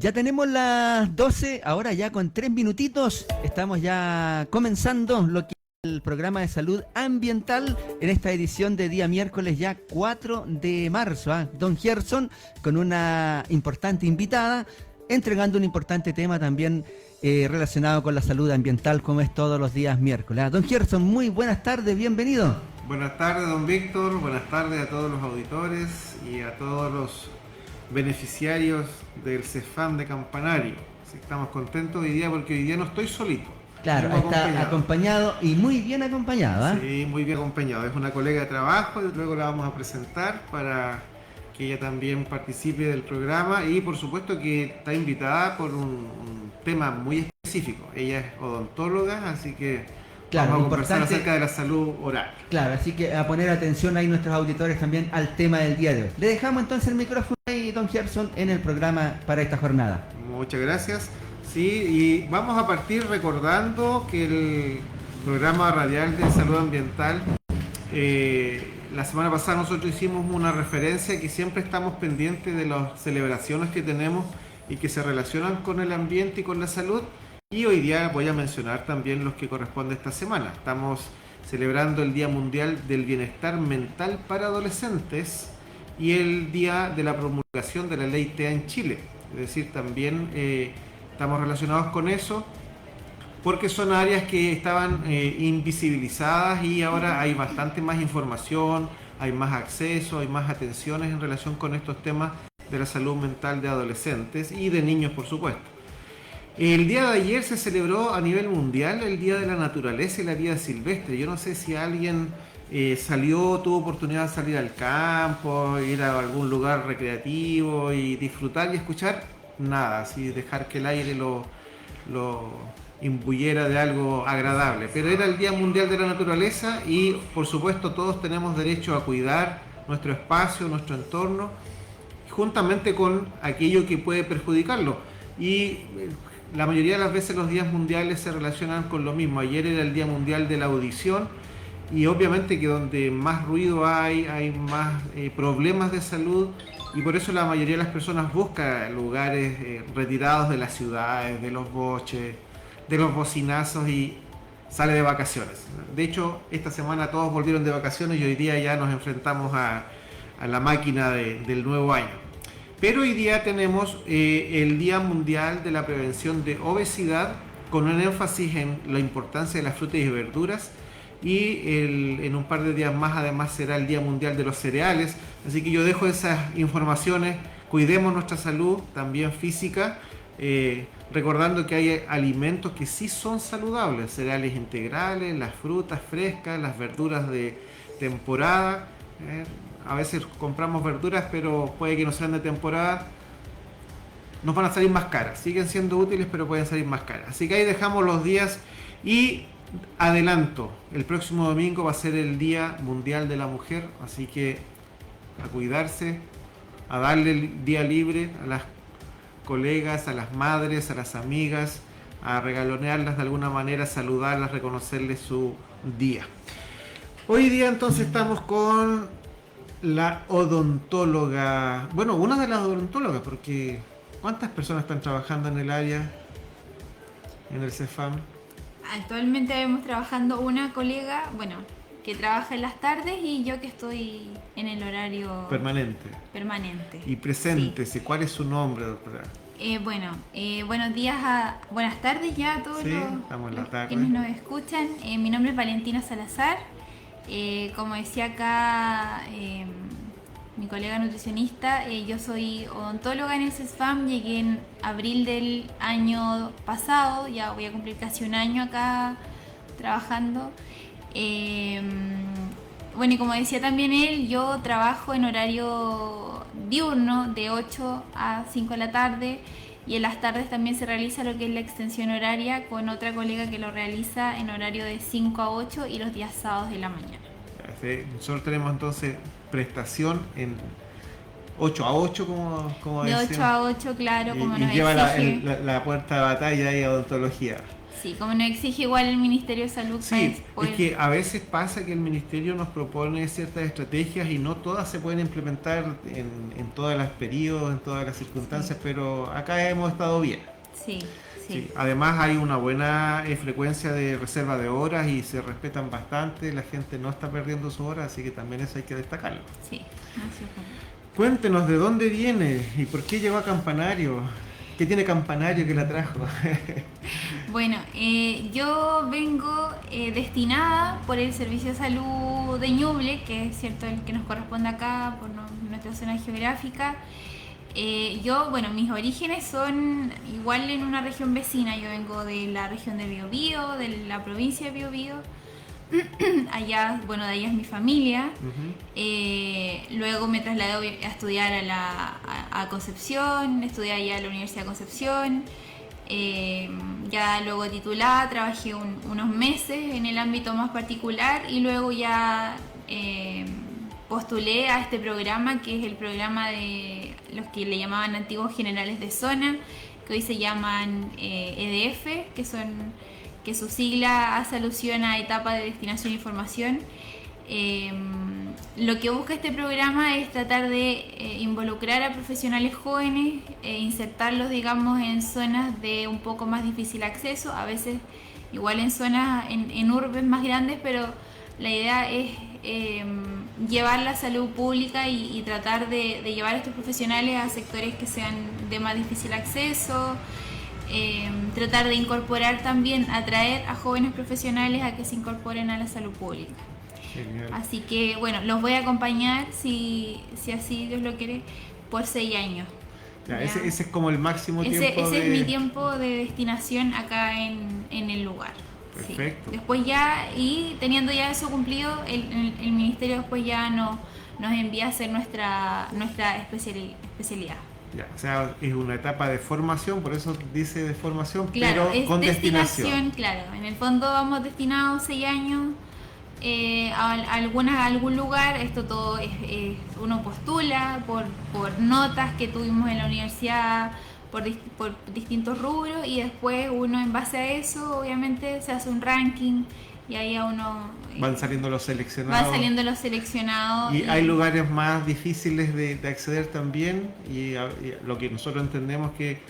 Ya tenemos las 12, ahora ya con 3 minutitos, estamos ya comenzando lo que es el programa de salud ambiental en esta edición de día miércoles ya 4 de marzo. Don Gerson con una importante invitada, entregando un importante tema también relacionado con la salud ambiental como es todos los días miércoles. Don Gerson, muy buenas tardes, bienvenido. Buenas tardes, don Víctor, buenas tardes a todos los auditores y a todos los beneficiarios del CEFAM de Campanario. Así que estamos contentos hoy día porque hoy día no estoy solito. Claro, está acompañado y muy bien acompañado. Sí, muy bien acompañado. Es una colega de trabajo y luego la vamos a presentar para que ella también participe del programa y por supuesto que está invitada por un tema muy específico. Ella es odontóloga, así que claro, vamos a conversar acerca de la salud oral. Claro, así que a poner atención ahí nuestros auditores también al tema del día de hoy. Le dejamos entonces el micrófono ahí, don Gerson, en el programa para esta jornada. Muchas gracias. Sí, y vamos a partir recordando que el programa radial de salud ambiental, la semana pasada nosotros hicimos una referencia que siempre estamos pendientes de las celebraciones que tenemos y que se relacionan con el ambiente y con la salud. Y hoy día voy a mencionar también los que corresponden esta semana. Estamos celebrando el Día Mundial del Bienestar Mental para Adolescentes y el Día de la Promulgación de la Ley TEA en Chile. Es decir, también estamos relacionados con eso porque son áreas que estaban invisibilizadas y ahora hay bastante más información, hay más acceso, hay más atenciones en relación con estos temas de la salud mental de adolescentes y de niños, por supuesto. El día de ayer se celebró a nivel mundial el Día de la Naturaleza y la Vida Silvestre. Yo no sé si alguien tuvo oportunidad de salir al campo, ir a algún lugar recreativo y disfrutar y escuchar. Nada, así dejar que el aire lo imbuyera de algo agradable. Pero era el Día Mundial de la Naturaleza y por supuesto todos tenemos derecho a cuidar nuestro espacio, nuestro entorno, juntamente con aquello que puede perjudicarlo. Y la mayoría de las veces los días mundiales se relacionan con lo mismo. Ayer era el Día Mundial de la Audición y obviamente que donde más ruido hay más problemas de salud y por eso la mayoría de las personas busca lugares retirados de las ciudades, de los boches, de los bocinazos y sale de vacaciones. De hecho, esta semana todos volvieron de vacaciones y hoy día ya nos enfrentamos a la máquina del nuevo año. Pero hoy día tenemos el Día Mundial de la Prevención de Obesidad con un énfasis en la importancia de las frutas y verduras y en un par de días más además será el Día Mundial de los Cereales. Así que yo dejo esas informaciones, cuidemos nuestra salud también física, recordando que hay alimentos que sí son saludables, cereales integrales, las frutas frescas, las verduras de temporada. A veces compramos verduras, pero puede que no sean de temporada. Nos van a salir más caras. Siguen siendo útiles, pero pueden salir más caras. Así que ahí dejamos los días. Y adelanto, el próximo domingo va a ser el Día Mundial de la Mujer. Así que a cuidarse, a darle el día libre a las colegas, a las madres, a las amigas, a regalonearlas de alguna manera, saludarlas, reconocerles su día. Hoy día entonces estamos con la odontóloga, bueno, una de las odontólogas, porque ¿cuántas personas están trabajando en el área, en el CEFAM? Actualmente vemos trabajando una colega, bueno, que trabaja en las tardes y yo que estoy en el horario permanente. Y preséntese, sí. ¿Cuál es su nombre, doctora? Buenos días, buenas tardes ya a todos los quienes nos escuchan. Mi nombre es Valentina Salazar. Como decía acá mi colega nutricionista, yo soy odontóloga en el CESFAM, llegué en abril del año pasado, ya voy a cumplir casi un año acá trabajando. Y como decía también él, yo trabajo en horario diurno de 8 a 5 de la tarde y en las tardes también se realiza lo que es la extensión horaria con otra colega que lo realiza en horario de 5 a 8 y los días sábados de la mañana. Nosotros tenemos entonces prestación en 8 a 8, como de 8 a 8, claro, como y nos lleva exige. la puerta de batalla y odontología. Sí, como nos exige igual el Ministerio de Salud. Sí, para es que a veces pasa que el Ministerio nos propone ciertas estrategias y no todas se pueden implementar en todos los periodos, en todas las circunstancias, pero acá hemos estado bien. Sí, sí. Sí, además hay una buena frecuencia de reserva de horas y se respetan bastante, la gente no está perdiendo sus horas, así que también eso hay que destacarlo. Sí, así es. Cuéntenos de dónde viene y por qué llegó a Campanario. ¿Qué tiene Campanario que la trajo? Bueno, yo vengo destinada por el Servicio de Salud de Ñuble, que es cierto el que nos corresponde acá por nuestra zona geográfica. Bueno, mis orígenes son igual en una región vecina. Yo vengo de la región de Biobío, de la provincia de Biobío. Allá, bueno, de allá es mi familia. Luego me trasladé a estudiar a Concepción, estudié allá en la Universidad de Concepción. Ya luego titulada, trabajé unos meses en el ámbito más particular y luego ya postulé a este programa, que es el programa de los que le llamaban antiguos generales de zona, que hoy se llaman EDF, que su sigla hace alusión a etapa de destinación e información. Lo que busca este programa es tratar de involucrar a profesionales jóvenes, insertarlos, digamos, en zonas de un poco más difícil acceso, a veces igual en zonas, en urbes más grandes, pero la idea es llevar la salud pública y tratar de llevar a estos profesionales a sectores que sean de más difícil acceso. Tratar de incorporar también, atraer a jóvenes profesionales a que se incorporen a la salud pública. Genial. Así que bueno, los voy a acompañar, si así Dios lo quiere, por 6 años. Ya, ese es como el máximo Ese tiempo es mi tiempo de destinación acá en el lugar. Perfecto. Sí. Después ya, y teniendo ya eso cumplido, el ministerio después ya nos envía a hacer nuestra especialidad. Ya, o sea, es una etapa de formación, por eso dice de formación, Claro, pero es con destinación. Claro, en el fondo vamos destinados 6 años a algún lugar. Esto todo uno postula por notas que tuvimos en la universidad, por distintos rubros, y después uno, en base a eso, obviamente se hace un ranking y ahí a uno Van saliendo los seleccionados. Y hay lugares más difíciles de acceder también, y lo que nosotros entendemos que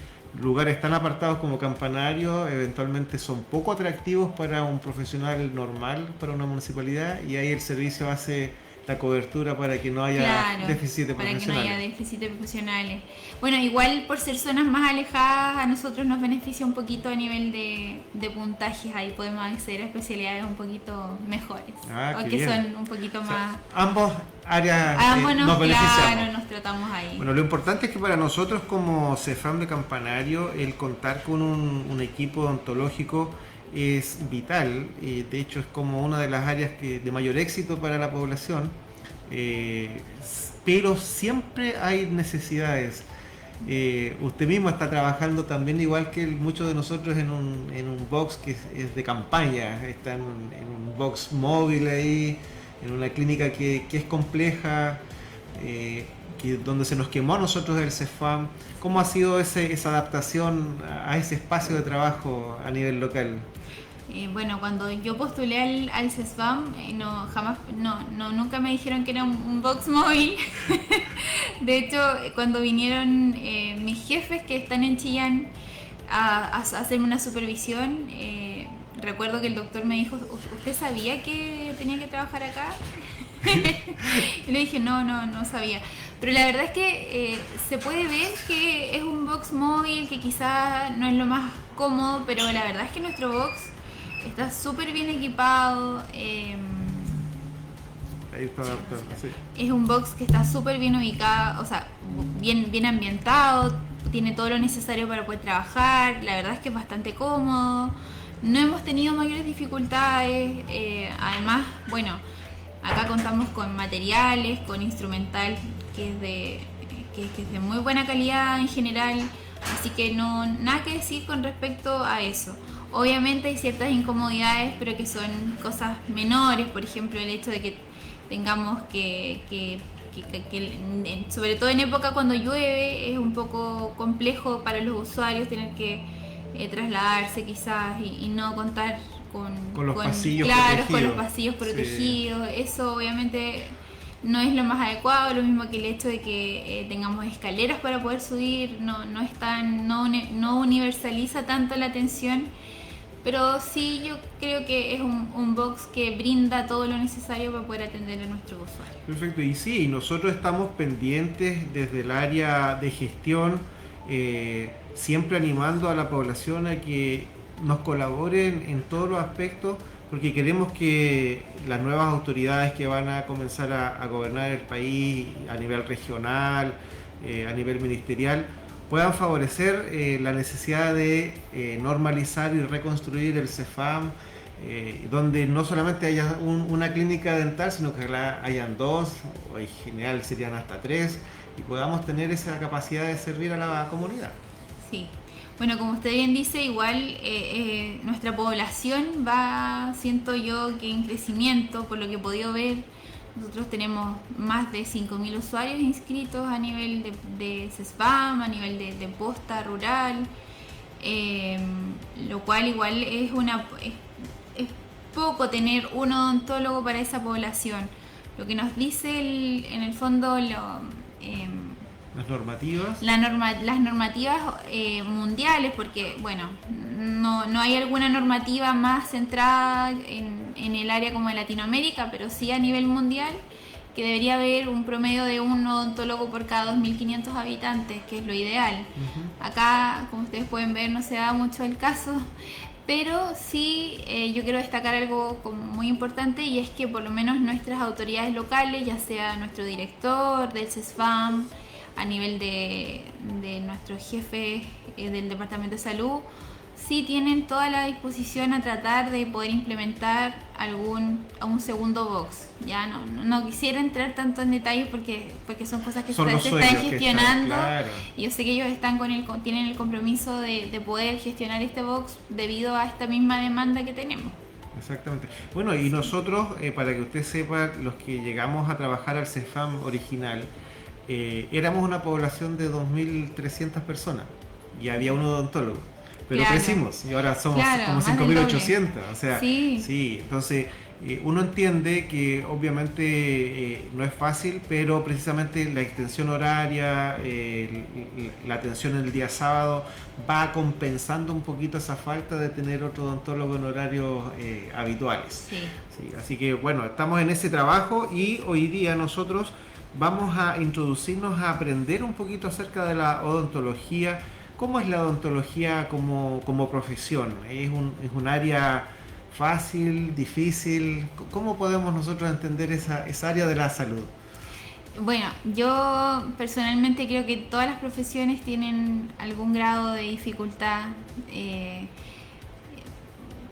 lugares tan apartados como Campanario eventualmente son poco atractivos para un profesional normal, para una municipalidad, y ahí el servicio hace la cobertura para que no haya déficit de profesionales. Para que no haya déficit de profesionales. Bueno, igual por ser zonas más alejadas, a nosotros nos beneficia un poquito a nivel de puntajes. Ahí podemos acceder a especialidades un poquito mejores, o que bien. Son un poquito más... Ambos áreas nos beneficiamos. Claro, nos tratamos ahí. Bueno, lo importante es que para nosotros como CEFAM de Campanario, el contar con un equipo odontológico es vital. De hecho es como una de las áreas de mayor éxito para la población, pero siempre hay necesidades. Usted mismo está trabajando también, igual que muchos de nosotros, en un box que es de campaña, está en un box móvil ahí, en una clínica que es compleja, donde se nos quemó a nosotros el CEFAM. ¿Cómo ha sido esa adaptación a ese espacio de trabajo a nivel local? Bueno, cuando yo postulé al CESFAM, nunca me dijeron que era un box móvil. De hecho, cuando vinieron mis jefes que están en Chillán a hacerme una supervisión, recuerdo que el doctor me dijo: ¿usted sabía que tenía que trabajar acá? Y le dije, no sabía. Pero la verdad es que se puede ver que es un box móvil, que quizás no es lo más cómodo, pero la verdad es que nuestro box está súper bien equipado. Ahí está, sí. Es un box que está súper bien ubicado, o sea, bien ambientado, tiene todo lo necesario para poder trabajar. La verdad es que es bastante cómodo. No hemos tenido mayores dificultades. Además, bueno, acá contamos con materiales, con instrumental que es de muy buena calidad en general, así que nada que decir con respecto a eso. Obviamente hay ciertas incomodidades, pero que son cosas menores. Por ejemplo, el hecho de que tengamos que sobre todo en época cuando llueve, es un poco complejo para los usuarios tener que trasladarse quizás y no contar con los pasillos claro, protegidos. con los pasillos protegidos. Sí. Eso obviamente no es lo más adecuado, lo mismo que el hecho de que tengamos escaleras para poder subir, no universaliza tanto la atención, pero sí yo creo que es un box que brinda todo lo necesario para poder atender a nuestros usuarios. Perfecto, y sí, nosotros estamos pendientes desde el área de gestión, siempre animando a la población a que nos colaboren en todos los aspectos, porque queremos que las nuevas autoridades que van a comenzar a gobernar el país a nivel regional, a nivel ministerial, puedan favorecer la necesidad de normalizar y reconstruir el CEFAM, donde no solamente haya una clínica dental, sino que hayan 2, o en general serían hasta 3, y podamos tener esa capacidad de servir a la comunidad. Sí. Bueno, como usted bien dice, igual nuestra población va, siento yo, que en crecimiento, por lo que he podido ver. Nosotros tenemos más de 5.000 usuarios inscritos a nivel de CESFAM, a nivel de posta rural, lo cual igual es poco tener un odontólogo para esa población. Lo que nos dice en el fondo las normativas. Las normativas mundiales, porque bueno, no hay alguna normativa más centrada en el área como de Latinoamérica, pero sí a nivel mundial, que debería haber un promedio de un odontólogo por cada 2.500 habitantes, que es lo ideal. Acá, como ustedes pueden ver, no se da mucho el caso, pero sí yo quiero destacar algo como muy importante, y es que por lo menos nuestras autoridades locales, ya sea nuestro director del CESFAM, a nivel de nuestros jefes del Departamento de Salud, sí tienen toda la disposición a tratar de poder implementar un segundo box. Ya no quisiera entrar tanto en detalles porque son cosas que se están gestionando, claro. Y yo sé que ellos tienen el compromiso de poder gestionar este box debido a esta misma demanda que tenemos. Exactamente. Bueno, y nosotros, para que usted sepa, los que llegamos a trabajar al CEFAM original, éramos una población de 2.300 personas y había un odontólogo, pero claro, crecimos y ahora somos como 5.800, o sea, sí, entonces uno entiende que obviamente no es fácil, pero precisamente la extensión horaria, la atención el día sábado va compensando un poquito esa falta de tener otro odontólogo en horarios habituales. Sí, así que bueno, estamos en ese trabajo y hoy día nosotros vamos a introducirnos a aprender un poquito acerca de la odontología. ¿Cómo es la odontología como profesión? ¿Es un área fácil, difícil? ¿Cómo podemos nosotros entender esa área de la salud? Bueno, yo personalmente creo que todas las profesiones tienen algún grado de dificultad.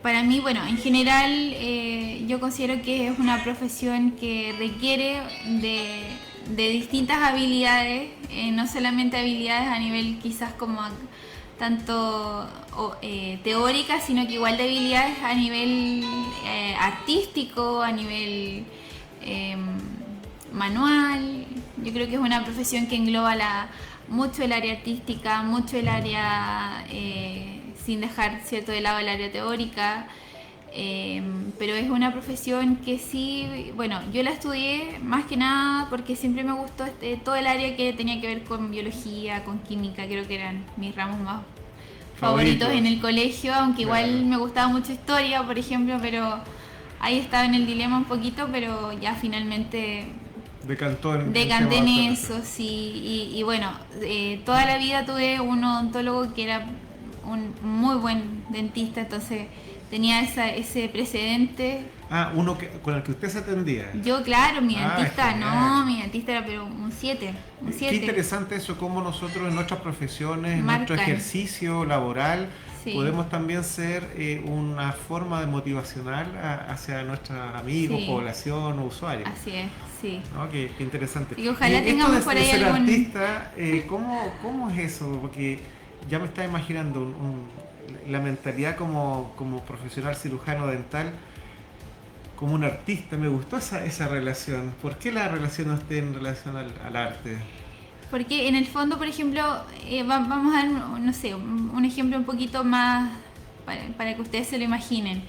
Para mí, bueno, en general yo considero que es una profesión que requiere de distintas habilidades, no solamente habilidades a nivel quizás como tanto teóricas, sino que igual de habilidades a nivel artístico, a nivel manual. Yo creo que es una profesión que engloba mucho el área artística, mucho el área, sin dejar cierto de lado el área teórica. Pero es una profesión que sí, bueno, yo la estudié más que nada porque siempre me gustó todo el área que tenía que ver con biología, con química. Creo que eran mis ramos más favoritos en el colegio, aunque igual me gustaba mucho historia, por ejemplo, pero ahí estaba en el dilema un poquito, pero ya finalmente decanté en eso, sí. Y bueno, toda la vida tuve un odontólogo que era un muy buen dentista, entonces tenía ese precedente. Uno con el que usted se atendía. Yo, claro, mi dentista era pero un 7. Qué interesante eso, cómo nosotros en nuestras profesiones, en nuestro ejercicio laboral, podemos también ser una forma de motivacional hacia nuestros amigos, población o usuarios. Así es, sí. ¿No? Qué interesante. Y ojalá tengamos por ahí algún artista, ¿cómo es eso? Porque ya me estaba imaginando la mentalidad como profesional cirujano dental, como un artista. Me gustó esa relación. ¿Por qué la relaciona usted en relación al arte? Porque en el fondo, por ejemplo, vamos a dar, no sé, un un ejemplo un poquito más para que ustedes se lo imaginen.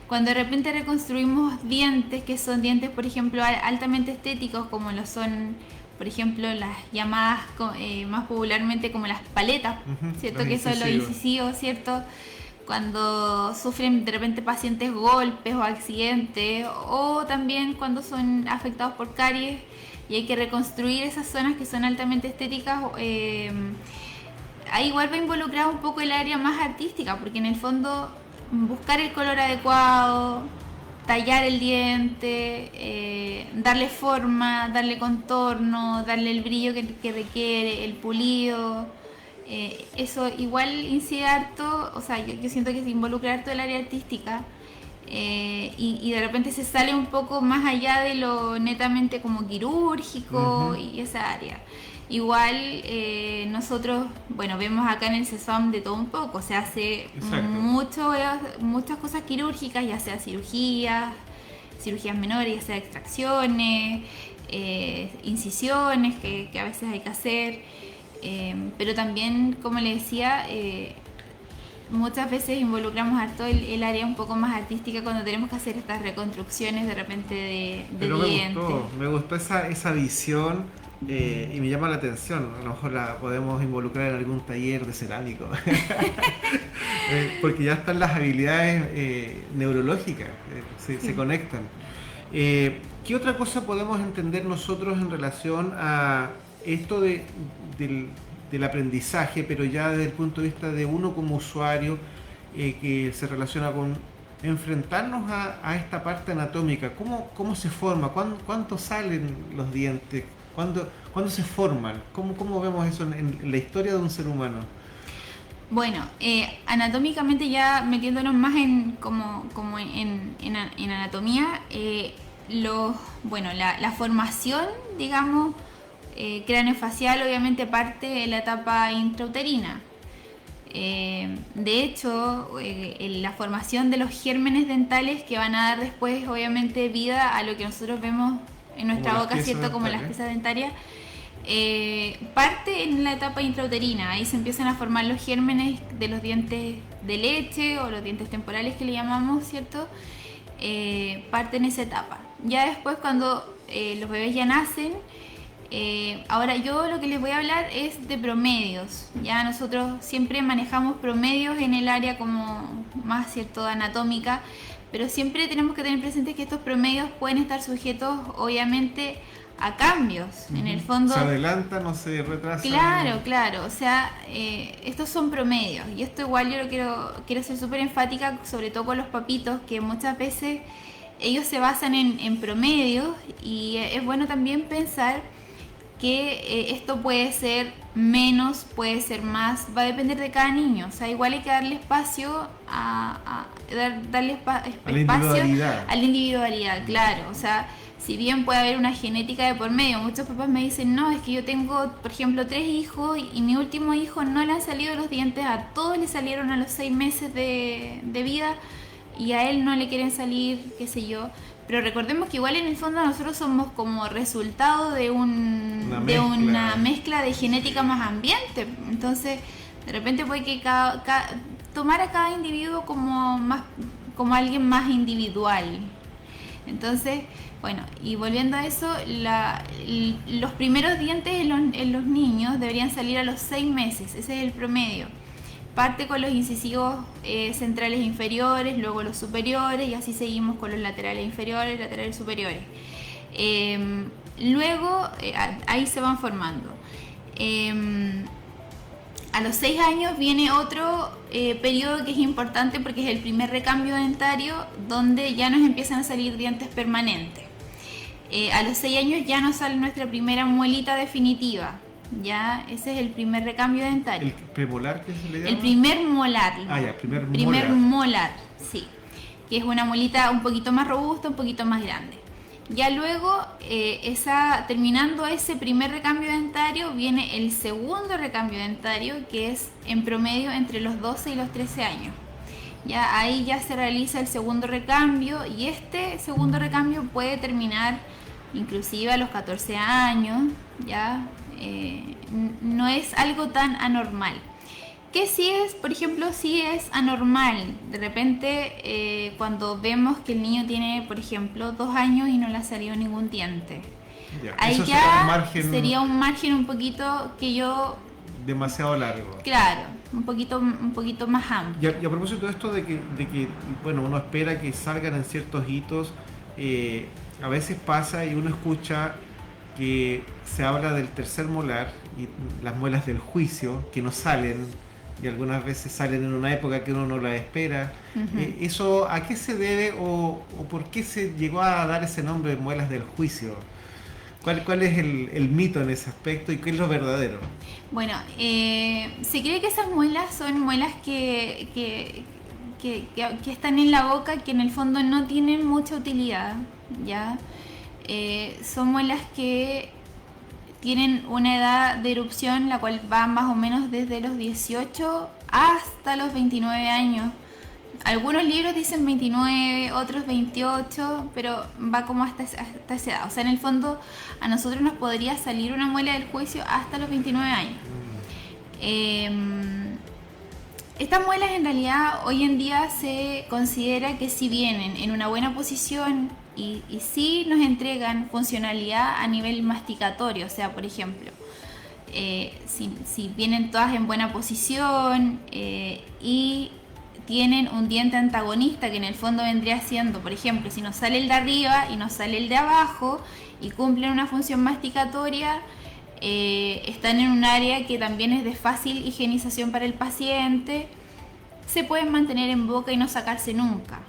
Cuando de repente reconstruimos dientes, que son dientes, por ejemplo, altamente estéticos, como lo son, por ejemplo, las llamadas más popularmente como las paletas, ¿cierto? Que son los incisivos, ¿cierto? Cuando sufren de repente pacientes golpes o accidentes, o también cuando son afectados por caries y hay que reconstruir esas zonas que son altamente estéticas, ahí igual va involucrado un poco el área más artística, porque en el fondo buscar el color adecuado, tallar el diente, darle forma, darle contorno, darle el brillo que requiere, el pulido, eso igual incide harto, o sea, yo siento que se involucra harto el área artística, y de repente se sale un poco más allá de lo netamente como quirúrgico y esa área. Igual nosotros, bueno, vemos acá en el CESFAM de todo un poco, se hace muchas cosas quirúrgicas, ya sea cirugías menores, ya sea extracciones, incisiones que a veces hay que hacer, pero también, como le decía, muchas veces involucramos harto el área un poco más artística cuando tenemos que hacer estas reconstrucciones de repente de dientes. Me gustó esa visión. Y me llama la atención, a lo mejor la podemos involucrar en algún taller de cerámico, porque ya están las habilidades neurológicas, se conectan. ¿Qué otra cosa podemos entender nosotros en relación a esto del aprendizaje, pero ya desde el punto de vista de uno como usuario, que se relaciona con enfrentarnos a esta parte anatómica? ¿Cómo se forma? ¿Cuánto salen los dientes? ¿Cuándo se forman? ¿Cómo vemos eso en la historia de un ser humano? Bueno, anatómicamente, ya metiéndonos más en anatomía, la formación, digamos, craneofacial obviamente parte en la etapa intrauterina. De hecho, la formación de los gérmenes dentales que van a dar después obviamente vida a lo que nosotros vemos en nuestra boca, ¿cierto? Como las piezas dentarias, parte en la etapa intrauterina. Ahí se empiezan a formar los gérmenes de los dientes de leche o los dientes temporales que le llamamos, ¿cierto? Parte en esa etapa. Ya después, cuando los bebés ya nacen, ahora yo lo que les voy a hablar es de promedios. Ya nosotros siempre manejamos promedios en el área como más, ¿cierto?, anatómica, pero siempre tenemos que tener presente que estos promedios pueden estar sujetos obviamente a cambios. En el fondo se adelantan o se retrasan. Claro, o sea, estos son promedios, y esto igual yo lo quiero ser súper enfática, sobre todo con los papitos, que muchas veces ellos se basan en promedios, y es bueno también pensar que esto puede ser menos, puede ser más, va a depender de cada niño. O sea, igual hay que darle espacio darle espacio a la individualidad, claro. O sea, si bien puede haber una genética de por medio, muchos papás me dicen, no, es que yo tengo, por ejemplo, 3 hijos y mi último hijo no le han salido los dientes, a todos le salieron a los 6 meses de vida y a él no le quieren salir, qué sé yo. Pero recordemos que igual en el fondo nosotros somos como resultado de una mezcla de genética más ambiente. Entonces, de repente puede que tomar a cada individuo como alguien más individual. Entonces, bueno, y volviendo a eso, los primeros dientes en los niños deberían salir a los 6 meses, ese es el promedio. Parte con los incisivos centrales inferiores, luego los superiores, y así seguimos con los laterales inferiores, laterales superiores. Luego, ahí se van formando. A los 6 años viene otro periodo que es importante porque es el primer recambio dentario, donde ya nos empiezan a salir dientes permanentes. A los 6 años ya nos sale nuestra primera muelita definitiva. Ya, ese es el primer recambio dentario. ¿El premolar que se le llama? El primer molar. Primer molar, sí. Que es una muelita un poquito más robusta, un poquito más grande. Ya luego, terminando ese primer recambio dentario, viene el segundo recambio dentario, que es en promedio entre los 12 y los 13 años. Ya ahí ya se realiza el segundo recambio, y este segundo recambio puede terminar inclusive a los 14 años, ya. No es algo tan anormal. Que sí es, por ejemplo, sí es anormal. De repente, cuando vemos que el niño tiene, por ejemplo, 2 años y no le ha salido ningún diente. Ya, Ahí eso ya sería un margen un poquito que yo, demasiado largo. claro, un poquito más amplio. Y a propósito de esto de que, bueno, uno espera que salgan en ciertos hitos, a veces pasa y uno escucha que se habla del tercer molar y las muelas del juicio que no salen y algunas veces salen en una época que uno no la espera. ¿Eso a qué se debe o por qué se llegó a dar ese nombre de muelas del juicio? ¿Cuál es el mito en ese aspecto y qué es lo verdadero? Bueno, se cree que esas muelas son muelas que están en la boca, que en el fondo no tienen mucha utilidad, ¿ya? Son muelas que tienen una edad de erupción la cual va más o menos desde los 18 hasta los 29 años. Algunos libros dicen 29, otros 28, pero va como hasta esa edad. O sea, en el fondo a nosotros nos podría salir una muela del juicio hasta los 29 años. Estas muelas en realidad hoy en día se considera que si vienen en una buena posición y sí nos entregan funcionalidad a nivel masticatorio, o sea, por ejemplo, si vienen todas en buena posición y tienen un diente antagonista que en el fondo vendría siendo, por ejemplo, si nos sale el de arriba y nos sale el de abajo y cumplen una función masticatoria, están en un área que también es de fácil higienización para el paciente, se pueden mantener en boca y no sacarse nunca,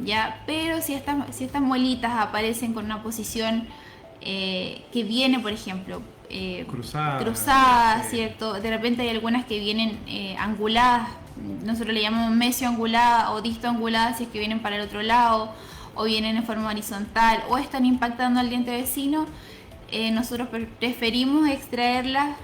¿ya? Pero si estas muelitas aparecen con una posición que viene, por ejemplo, cruzada, ¿cierto? De repente hay algunas que vienen anguladas, nosotros le llamamos mesioangulada o distoangulada si es que vienen para el otro lado, o vienen en forma horizontal, o están impactando al diente vecino. Nosotros preferimos extraerlas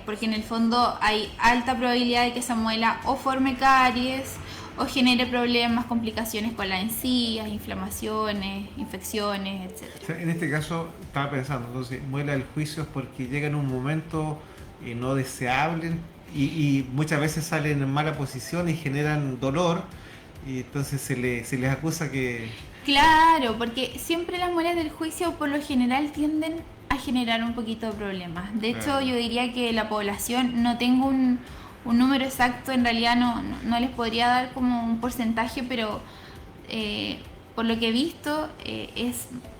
porque en el fondo hay alta probabilidad de que esa muela o forme caries o genere problemas, complicaciones con las encías, inflamaciones, infecciones, etc. O sea, en este caso estaba pensando, entonces, muela del juicio es porque llega en un momento no deseable y muchas veces salen en mala posición y generan dolor y entonces se les acusa que... Claro, porque siempre las muelas del juicio por lo general tienden a generar un poquito de problemas. De hecho, yo diría que la población, no tengo un número exacto, en realidad no les podría dar como un porcentaje, pero por lo que he visto,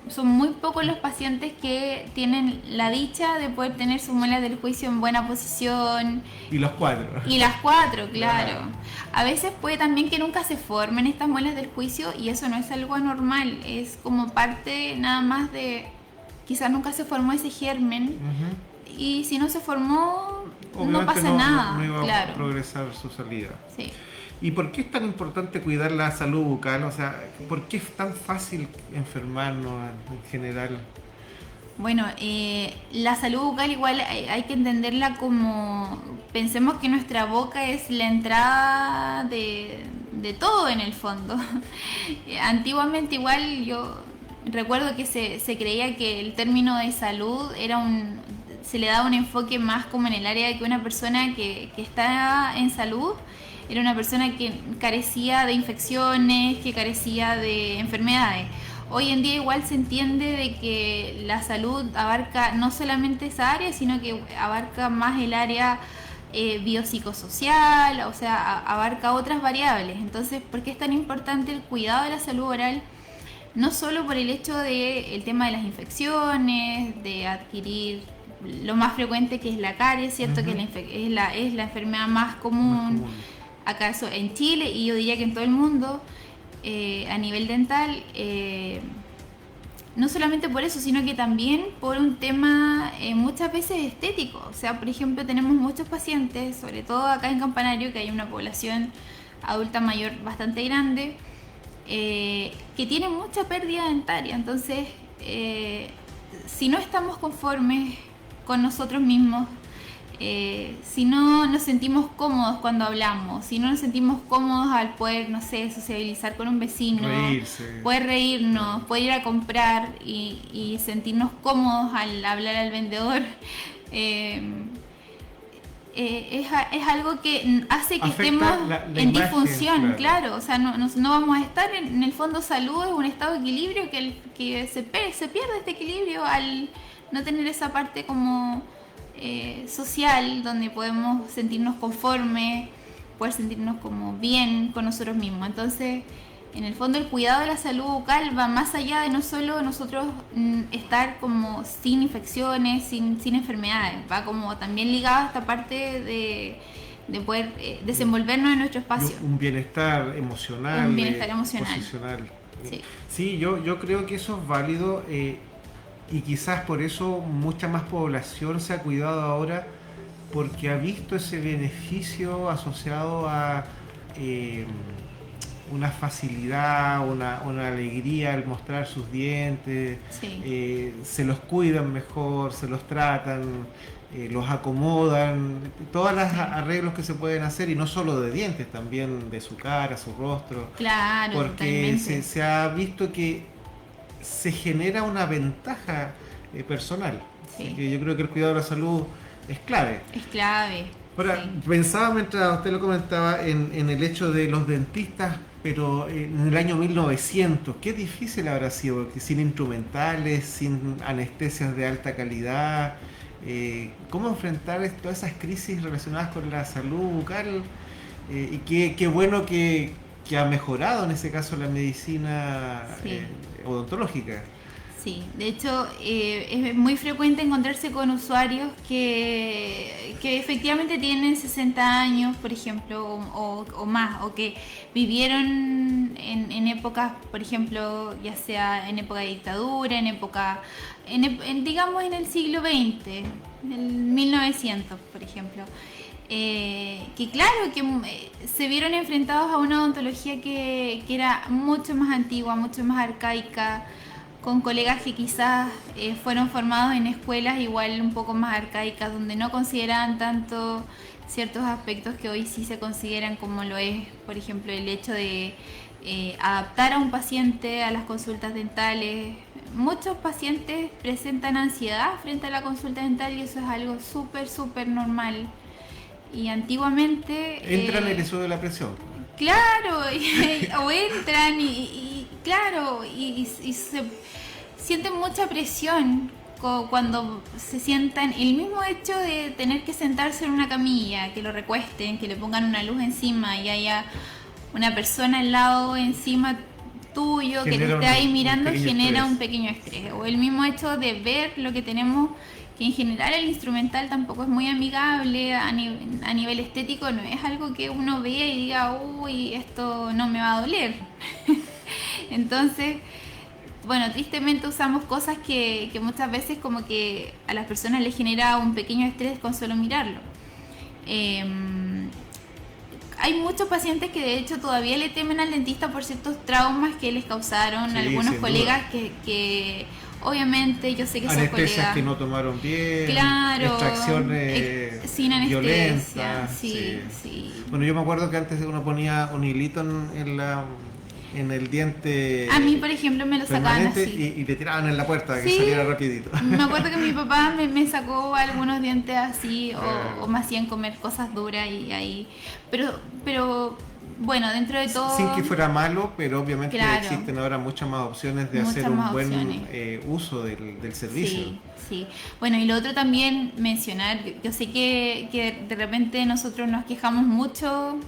son muy pocos los pacientes que tienen la dicha de poder tener sus muelas del juicio en buena posición. Y los 4. Y las 4, claro. A veces puede también que nunca se formen estas muelas del juicio y eso no es algo anormal, es como parte nada más de, quizás nunca se formó ese germen y si no se formó, obviamente no pasa nada. No iba claro. a progresar su salida. Sí. ¿Y por qué es tan importante cuidar la salud bucal? O sea, ¿por qué es tan fácil enfermarnos en general? Bueno, la salud bucal igual hay que entenderla como, pensemos que nuestra boca es la entrada de todo en el fondo. Antiguamente igual yo recuerdo que se creía que el término de salud se le daba un enfoque más como en el área de que una persona que está en salud era una persona que carecía de infecciones, que carecía de enfermedades. Hoy en día igual se entiende de que la salud abarca no solamente esa área, sino que abarca más el área biopsicosocial, o sea, abarca otras variables. Entonces, ¿por qué es tan importante el cuidado de la salud oral? No solo por el hecho del tema de las infecciones, de adquirir lo más frecuente que es la caries, ¿cierto? Que es la enfermedad más común. ¿Acaso en Chile? Y yo diría que en todo el mundo, a nivel dental, no solamente por eso, sino que también por un tema muchas veces estético. O sea, por ejemplo, tenemos muchos pacientes, sobre todo acá en Campanario, que hay una población adulta mayor bastante grande, que tienen mucha pérdida dentaria. Entonces, si no estamos conformes con nosotros mismos, si no nos sentimos cómodos cuando hablamos, si no nos sentimos cómodos al poder, no sé, sociabilizar con un vecino, poder reírnos, poder ir a comprar y sentirnos cómodos al hablar al vendedor, es algo que hace que Afecta estemos la en imagen, disfunción, claro. claro. O sea, no vamos a estar en el fondo. Salud es un estado de equilibrio que se pierde este equilibrio al no tener esa parte como social, donde podemos sentirnos conformes, poder sentirnos como bien con nosotros mismos. Entonces, en el fondo, el cuidado de la salud bucal va más allá de no solo nosotros estar como sin infecciones, sin enfermedades, va como también ligado a esta parte de poder desenvolvernos en nuestro espacio. Un bienestar emocional, Un bienestar emocional. posicional. Sí. Sí, yo creo que eso es válido, y quizás por eso mucha más población se ha cuidado ahora, porque ha visto ese beneficio asociado a una facilidad, una alegría al mostrar sus dientes. Sí. Se los cuidan mejor, se los tratan, los acomodan, todos los arreglos que se pueden hacer, y no solo de dientes, también de su cara, su rostro, Claro, porque totalmente. se ha visto que se genera una ventaja personal. Sí. Así que yo creo que el cuidado de la salud es clave. Es clave. Ahora, Sí. pensaba mientras usted lo comentaba en el hecho de los dentistas, pero en el año 1900, qué difícil habrá sido, porque sin instrumentales, sin anestesias de alta calidad, cómo enfrentar todas esas crisis relacionadas con la salud bucal, y qué bueno que ha mejorado en ese caso la medicina Sí. odontológica. Sí, de hecho es muy frecuente encontrarse con usuarios que efectivamente tienen 60 años, por ejemplo, o más, o que vivieron en épocas, por ejemplo, ya sea en época de dictadura, digamos en el siglo XX, en el 1900, por ejemplo. Que claro, que se vieron enfrentados a una odontología que era mucho más antigua, mucho más arcaica, con colegas que quizás fueron formados en escuelas igual un poco más arcaicas, donde no consideraban tanto ciertos aspectos que hoy sí se consideran, como lo es, por ejemplo, el hecho de adaptar a un paciente a las consultas dentales. Muchos pacientes presentan ansiedad frente a la consulta dental, y eso es algo súper normal. Y antiguamente... Entra en el eso de la presión. Claro, o entran y claro, y se sienten mucha presión cuando se sientan. El mismo hecho de tener que sentarse en una camilla, que lo recuesten, que le pongan una luz encima y haya una persona al lado encima tuyo que te esté ahí mirando, genera un pequeño estrés. O el mismo hecho de ver lo que tenemos, que en general el instrumental tampoco es muy amigable a nivel estético, no es algo que uno vea y diga, uy, esto no me va a doler. Entonces, bueno, tristemente usamos cosas que muchas veces como que a las personas les genera un pequeño estrés con solo mirarlo. Hay muchos pacientes que de hecho todavía le temen al dentista por ciertos traumas que les causaron, Sí, algunos sin colegas que obviamente yo sé que esos Anestesias colegas... que no tomaron bien, Claro, extracciones sin anestesia, violentas. sí. Bueno, yo me acuerdo que antes uno ponía un hilito en el diente A mí, por ejemplo, me lo sacaban permanente, así. y le tiraban en la puerta que Sí. saliera rapidito. Me acuerdo que mi papá me sacó algunos dientes así, o me hacían comer cosas duras y ahí. Pero bueno, dentro de todo... Sin que fuera malo, pero obviamente Claro. existen ahora muchas más opciones de Muchas hacer un más buen opciones. uso del servicio. Sí. Bueno, y lo otro también mencionar, yo sé que de repente nosotros nos quejamos mucho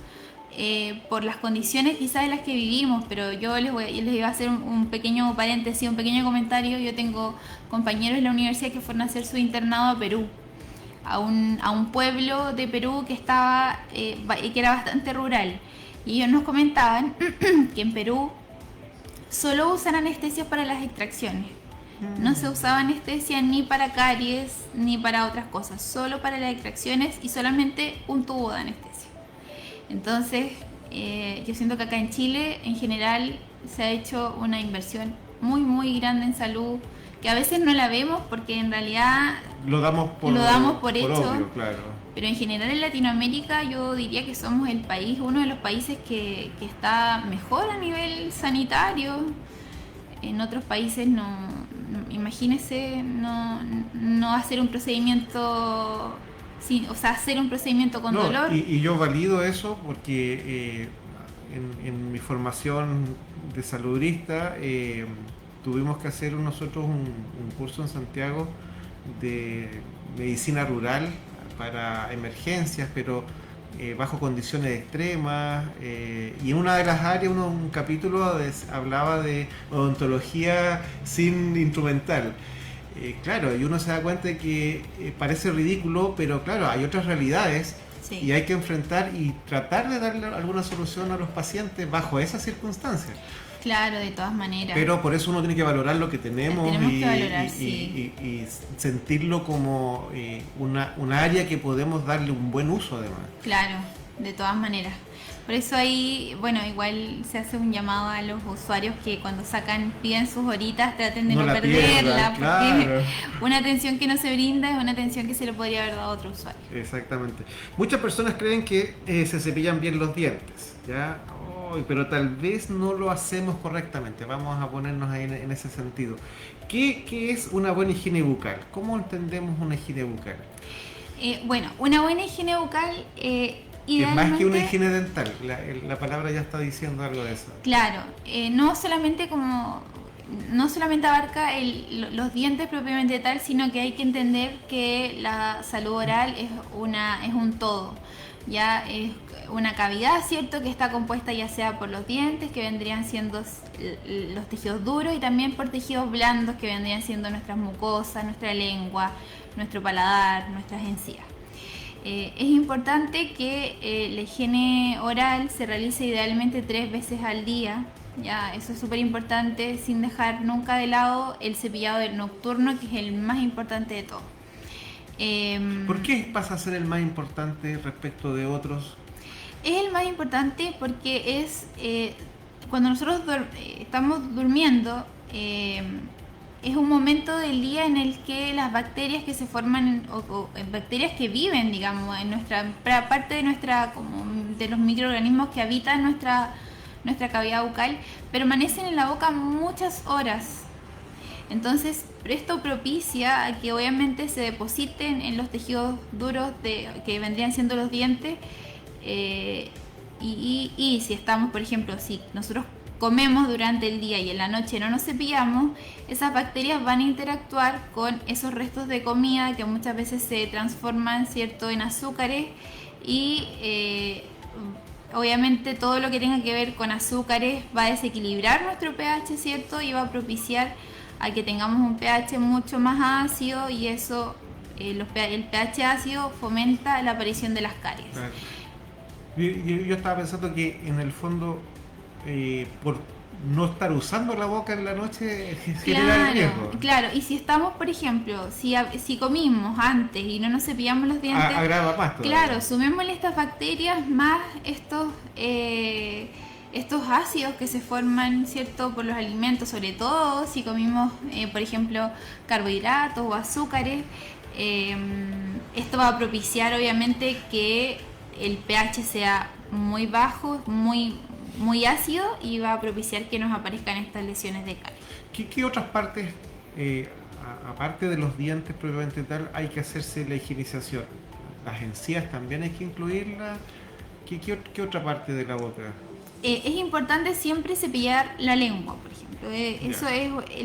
por las condiciones quizás en las que vivimos, pero yo les iba a hacer un pequeño paréntesis, un pequeño comentario. Yo tengo compañeros en la universidad que fueron a hacer su internado a Perú, a un pueblo de Perú que era bastante rural, y ellos nos comentaban que en Perú solo usan anestesias para las extracciones. No se usaba anestesia ni para caries ni para otras cosas, solo para las extracciones, y solamente un tubo de anestesia. Entonces, yo siento que acá en Chile, en general, se ha hecho una inversión muy grande en salud, que a veces no la vemos porque en realidad Lo damos por hecho, obvio, claro. pero en general en Latinoamérica yo diría que somos uno de los países que está mejor a nivel sanitario. En otros países imagínese no hacer un procedimiento o sea, hacer un procedimiento con No, dolor. y yo valido eso porque en mi formación de saludista tuvimos que hacer nosotros un curso en Santiago de medicina rural para emergencias, pero bajo condiciones extremas, y en una de las áreas, un capítulo hablaba de odontología sin instrumental. Claro, y uno se da cuenta de que parece ridículo, pero claro, hay otras realidades. Sí. Y hay que enfrentar y tratar de darle alguna solución a los pacientes bajo esas circunstancias. Claro, de todas maneras. Pero por eso uno tiene que valorar lo que tenemos, que valorar, sí. y sentirlo como una área que podemos darle un buen uso además. Claro, de todas maneras. Por eso ahí, bueno, igual se hace un llamado a los usuarios que cuando piden sus horitas traten de no perderla, porque claro. Una atención que no se brinda es una atención que se le podría haber dado a otro usuario. Exactamente. Muchas personas creen que se cepillan bien los dientes, ¿ya? Pero tal vez no lo hacemos correctamente. Vamos a ponernos ahí en ese sentido. ¿Qué es una buena higiene bucal? ¿Cómo entendemos una higiene bucal? Bueno, una buena higiene bucal... es más que una higiene dental, la palabra ya está diciendo algo de eso. Claro, no solamente abarca los dientes propiamente tal, sino que hay que entender que la salud oral es un todo. Ya es una cavidad, ¿cierto?, que está compuesta ya sea por los dientes, que vendrían siendo los tejidos duros, y también por tejidos blandos, que vendrían siendo nuestras mucosas, nuestra lengua, nuestro paladar, nuestras encías. Es importante que la higiene oral se realice idealmente 3 veces al día. Ya, eso es súper importante, sin dejar nunca de lado el cepillado nocturno, que es el más importante de todo. ¿Por qué pasa a ser el más importante respecto de otros? Es el más importante porque es cuando nosotros estamos durmiendo, es un momento del día en el que las bacterias que se forman, o bacterias que viven, digamos, en nuestra parte de de los microorganismos que habitan nuestra cavidad bucal, permanecen en la boca muchas horas. Entonces, esto propicia a que obviamente se depositen en los tejidos duros que vendrían siendo los dientes, y si estamos, por ejemplo, si nosotros comemos durante el día y en la noche no nos cepillamos, esas bacterias van a interactuar con esos restos de comida que muchas veces se transforman, ¿cierto?, en azúcares, y obviamente todo lo que tenga que ver con azúcares va a desequilibrar nuestro pH, ¿cierto?, y va a propiciar a que tengamos un pH mucho más ácido, y eso, el pH ácido fomenta la aparición de las caries. Claro. Yo estaba pensando que en el fondo, por no estar usando la boca en la noche, genera riesgo. Claro, y si estamos, por ejemplo, si comimos antes y no nos cepillamos los dientes, agrava más todavía. Claro, sumémosle estas bacterias más estos ácidos que se forman, ¿cierto?, por los alimentos, sobre todo si comimos, por ejemplo, carbohidratos o azúcares. Esto va a propiciar, obviamente, que el pH sea muy bajo, muy ácido, y va a propiciar que nos aparezcan estas lesiones de caries. ¿Qué otras partes, aparte de los dientes propiamente tal, hay que hacerse la higienización? ¿Las encías también hay que incluirlas? ¿Qué otra parte de la boca? Es importante siempre cepillar la lengua, por ejemplo.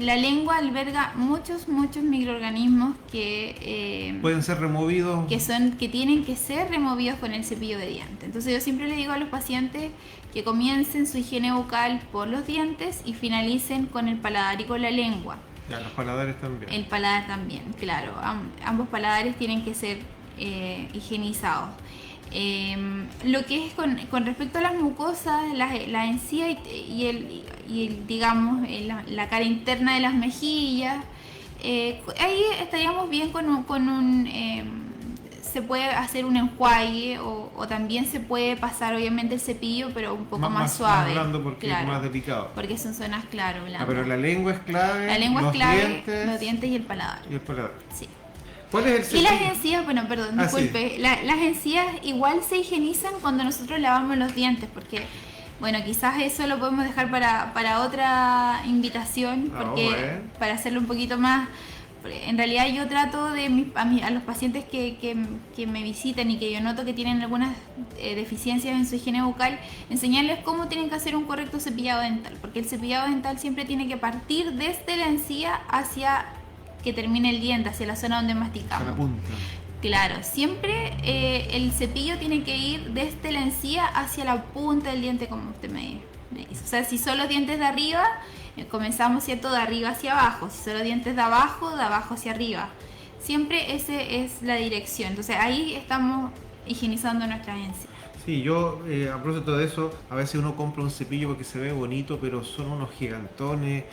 La lengua alberga muchos microorganismos que pueden ser removidos, que tienen que ser removidos con el cepillo de dientes. Entonces yo siempre les digo a los pacientes que comiencen su higiene bucal por los dientes y finalicen con el paladar y con la lengua. Ya, los paladares también. El paladar también, claro. Ambos paladares tienen que ser higienizados. Lo que es con respecto a las mucosas, la encía y digamos la cara interna de las mejillas, ahí estaríamos bien se puede hacer un enjuague, o también se puede pasar obviamente el cepillo, pero un poco más suave, más blando, porque claro, es más delicado, porque son zonas, claro, blandas. pero la lengua es clave. Los dientes y el paladar. Sí. ¿Cuál es el cepillo? Y las encías, bueno, perdón, disculpe, sí. Las encías igual se higienizan cuando nosotros lavamos los dientes, porque, bueno, quizás eso lo podemos dejar para otra invitación, porque para hacerlo un poquito más En realidad yo trato de a los pacientes que me visitan y que yo noto que tienen algunas deficiencias en su higiene bucal, enseñarles cómo tienen que hacer un correcto cepillado dental, porque el cepillado dental siempre tiene que partir desde la encía hacia que termine el diente, hacia la zona donde masticamos. A la punta. Claro, siempre el cepillo tiene que ir desde la encía hacia la punta del diente, como usted me dice. O sea, si son los dientes de arriba, comenzamos, ¿cierto?, de arriba hacia abajo. Si son los dientes de abajo hacia arriba. Siempre esa es la dirección. Entonces ahí estamos higienizando nuestras encías. Sí, yo a propósito de eso, a veces uno compra un cepillo porque se ve bonito, pero son unos gigantones.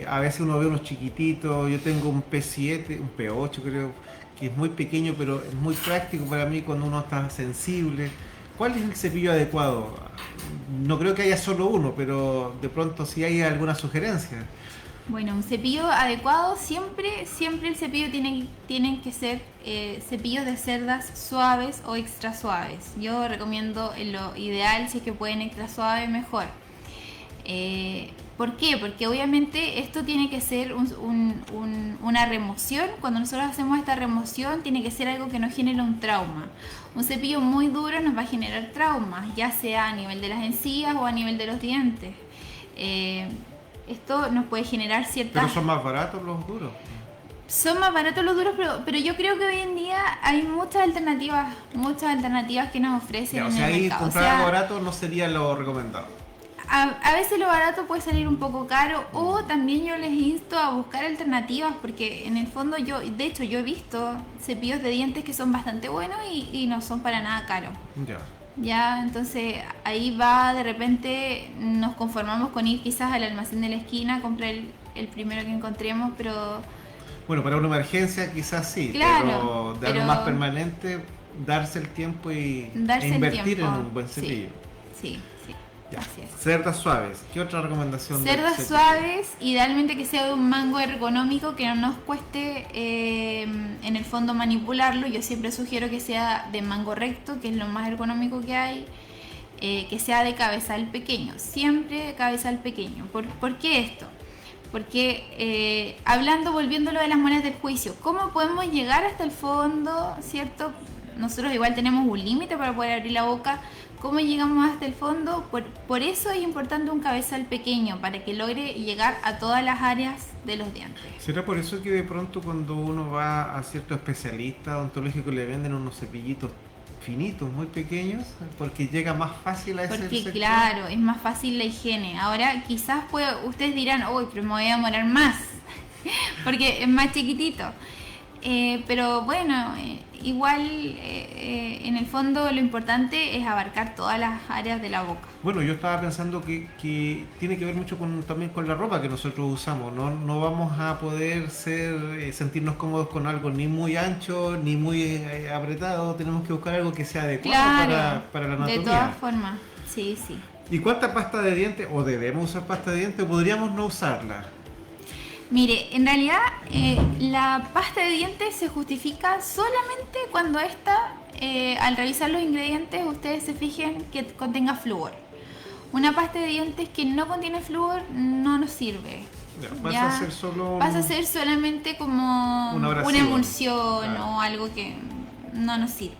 A veces uno ve unos chiquititos. Yo tengo un P7, un P8 creo, que es muy pequeño, pero es muy práctico para mí cuando uno está sensible. ¿Cuál es el cepillo adecuado? No creo que haya solo uno, pero de pronto si hay alguna sugerencia. Bueno, un cepillo adecuado, siempre el cepillo tienen que ser cepillos de cerdas suaves o extra suaves. Yo recomiendo lo ideal, si es que pueden extra suave, mejor. ¿Por qué? Porque obviamente esto tiene que ser una remoción. Cuando nosotros hacemos esta remoción, tiene que ser algo que nos genere un trauma. Un cepillo muy duro nos va a generar traumas, ya sea a nivel de las encías o a nivel de los dientes. Esto nos puede generar ciertas... ¿Pero son más baratos los duros? Son más baratos los duros, pero yo creo que hoy en día hay muchas alternativas que nos ofrecen O sea, en el ahí mercado. comprar algo barato no sería lo recomendado. A veces lo barato puede salir un poco caro, o también yo les insto a buscar alternativas, porque en el fondo yo he visto cepillos de dientes que son bastante buenos y no son para nada caros. Ya, entonces ahí va, de repente nos conformamos con ir quizás al almacén de la esquina, comprar el primero que encontremos, pero... Bueno, para una emergencia quizás sí, claro, pero de algo más permanente, darse el tiempo e invertir en un buen cepillo. Sí. Así es. Cerdas suaves. ¿Qué otra recomendación? Cerdas suaves, idealmente que sea de un mango ergonómico, que no nos cueste en el fondo manipularlo. Yo siempre sugiero que sea de mango recto, que es lo más ergonómico que hay, que sea de cabezal pequeño, siempre de cabezal pequeño. ¿Por qué esto? Porque volviendo a lo de las monedas del juicio, ¿cómo podemos llegar hasta el fondo, cierto? Nosotros igual tenemos un límite para poder abrir la boca. ¿Cómo llegamos hasta el fondo? Por eso es importante un cabezal pequeño, para que logre llegar a todas las áreas de los dientes. ¿Será por eso que de pronto cuando uno va a cierto especialista odontológico le venden unos cepillitos finitos, muy pequeños? Porque llega más fácil a ese sector. Porque claro, es más fácil la higiene. Ahora quizás ustedes dirán, uy, pero me voy a demorar más, porque es más chiquitito. Pero bueno, igual en el fondo lo importante es abarcar todas las áreas de la boca. Bueno, yo estaba pensando que tiene que ver mucho también con la ropa que nosotros usamos. No vamos a poder sentirnos cómodos con algo ni muy ancho ni muy apretado. Tenemos que buscar algo que sea adecuado para la anatomía. De todas formas, sí. ¿Y cuánta pasta de dientes, o debemos usar pasta de dientes, o podríamos no usarla? Mire, en realidad la pasta de dientes se justifica solamente cuando al revisar los ingredientes, ustedes se fijen que contenga flúor. Una pasta de dientes que no contiene flúor no nos sirve. Pasa a ser solamente como una emulsión, claro, o algo que no nos sirve.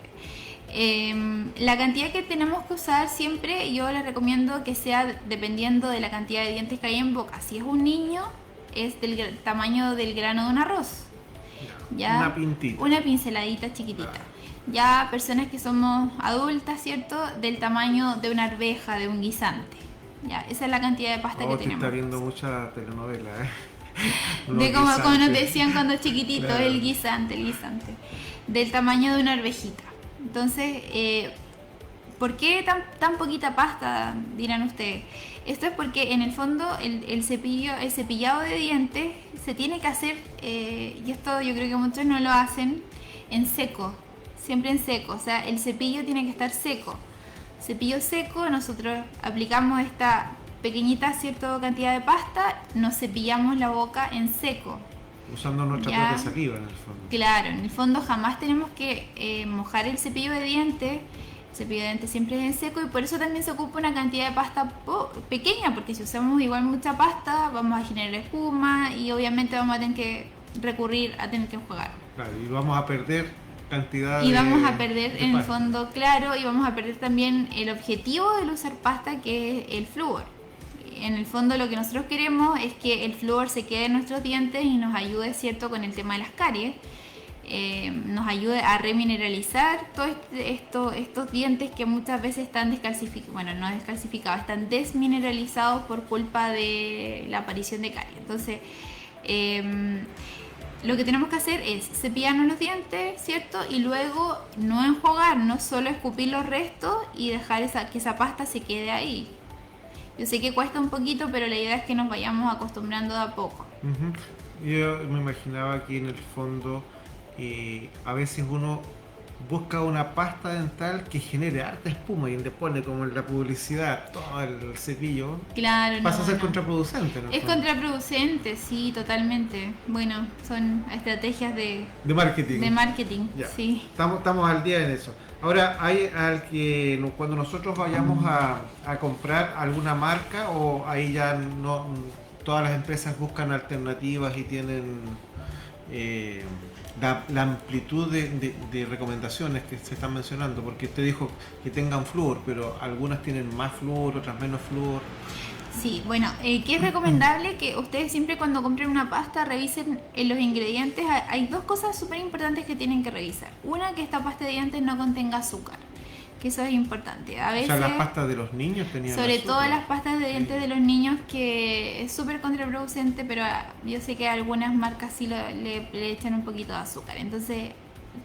La cantidad que tenemos que usar siempre, yo les recomiendo que sea dependiendo de la cantidad de dientes que hay en boca. Si es un niño, es del tamaño del grano de un arroz. Una pintita. Una pinceladita chiquitita. Ya personas que somos adultas, ¿cierto? Del tamaño de una arveja, de un guisante. Ya, esa es la cantidad de pasta que tenemos. Está viendo mucha telenovela, De como nos decían cuando chiquitito, claro. el guisante. Del tamaño de una arvejita. Entonces, ¿por qué tan poquita pasta, dirán ustedes? Esto es porque en el fondo el cepillado de dientes se tiene que hacer, y esto yo creo que muchos no lo hacen, en seco, siempre en seco. O sea, el cepillo tiene que estar seco. Cepillo seco, nosotros aplicamos esta pequeñita cierta cantidad de pasta, nos cepillamos la boca en seco. Usando nuestra propia saliva en el fondo. Claro, en el fondo jamás tenemos que mojar el cepillo de dientes. El cepillo de dientes siempre es en seco, y por eso también se ocupa una cantidad de pasta pequeña, porque si usamos igual mucha pasta vamos a generar espuma y obviamente vamos a tener que recurrir a tener que enjuagar. Claro, y vamos a perder cantidad Y de... vamos a perder, de en el pasta. fondo, claro, y vamos a perder también el objetivo del usar pasta, que es el flúor. En el fondo lo que nosotros queremos es que el flúor se quede en nuestros dientes y nos ayude, ¿cierto?, con el tema de las caries. Nos ayude a remineralizar todos estos dientes que muchas veces están descalcificados, bueno, no descalcificados, están desmineralizados por culpa de la aparición de caries. Entonces, lo que tenemos que hacer es cepillarnos los dientes, ¿cierto? Y luego no enjuagarnos, solo escupir los restos y dejar que esa pasta se quede ahí. Yo sé que cuesta un poquito, pero la idea es que nos vayamos acostumbrando de a poco. Ujú. Yo me imaginaba que en el fondo a veces uno busca una pasta dental que genere harta espuma y le pone como en la publicidad todo el cepillo. Claro, Pasa a ser no. contraproducente, ¿no? Es contraproducente, sí, totalmente. Bueno, son estrategias de marketing, Ya. sí. Estamos al día en eso. Ahora, hay cuando nosotros vayamos a comprar alguna marca, o ahí ya no todas las empresas buscan alternativas y tienen la amplitud de recomendaciones que se están mencionando, porque usted dijo que tengan flúor, pero algunas tienen más flúor, otras menos flúor. Sí, bueno, que es recomendable que ustedes siempre cuando compren una pasta revisen en los ingredientes. Hay dos cosas súper importantes que tienen que revisar. Una, que esta pasta de dientes no contenga azúcar, que eso es importante. A veces, O sea, las pastas de los niños tenían sobre azúcar. todo las pastas de dientes Sí. de los niños, que es súper contraproducente, pero yo sé que algunas marcas sí le echan un poquito de azúcar. Entonces,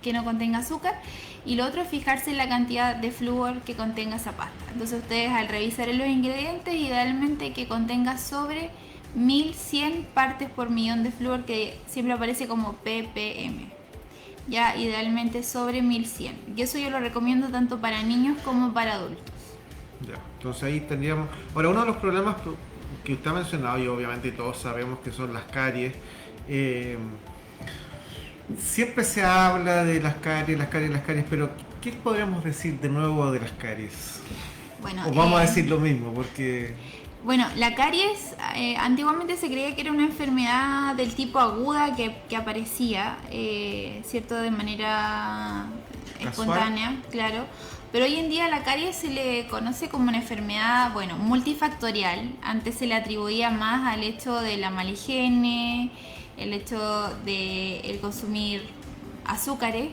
que no contenga azúcar. Y lo otro es fijarse en la cantidad de flúor que contenga esa pasta. Entonces ustedes, al revisar en los ingredientes, idealmente que contenga sobre 1100 partes por millón de flúor, que siempre aparece como ppm. Ya, idealmente sobre 1100. Y eso yo lo recomiendo tanto para niños como para adultos. Ya, entonces ahí tendríamos... Ahora, uno de los problemas que usted ha mencionado, y obviamente todos sabemos que son las caries, siempre se habla de las caries, pero ¿qué podríamos decir de nuevo de las caries? Bueno, O vamos a decir lo mismo, porque... Bueno, la caries antiguamente se creía que era una enfermedad del tipo aguda que aparecía, ¿cierto? De manera espontánea, claro. Pero hoy en día la caries se le conoce como una enfermedad, bueno, multifactorial. Antes se le atribuía más al hecho de la mala higiene, el hecho de el consumir azúcares.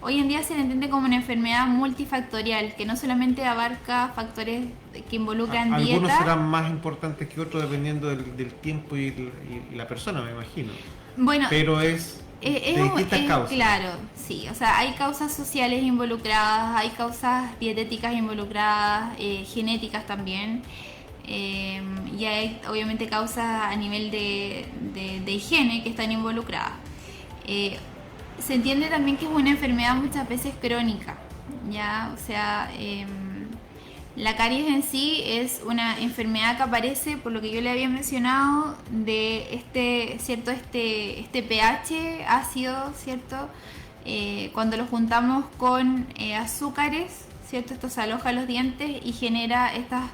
Hoy en día se le entiende como una enfermedad multifactorial, que no solamente abarca factores que involucran Algunos dieta. serán más importantes que otros dependiendo del tiempo y la persona, me imagino. Bueno, Pero es de distintas causas. claro, sí, o sea, hay causas sociales involucradas, hay causas dietéticas involucradas, genéticas también, y hay obviamente causas a nivel de higiene que están involucradas. Se entiende también que es una enfermedad muchas veces crónica, ¿ya? O sea, la caries en sí es una enfermedad que aparece, por lo que yo le había mencionado, de este pH ácido, ¿cierto? Cuando lo juntamos con azúcares, ¿cierto? Esto se aloja a los dientes y genera estas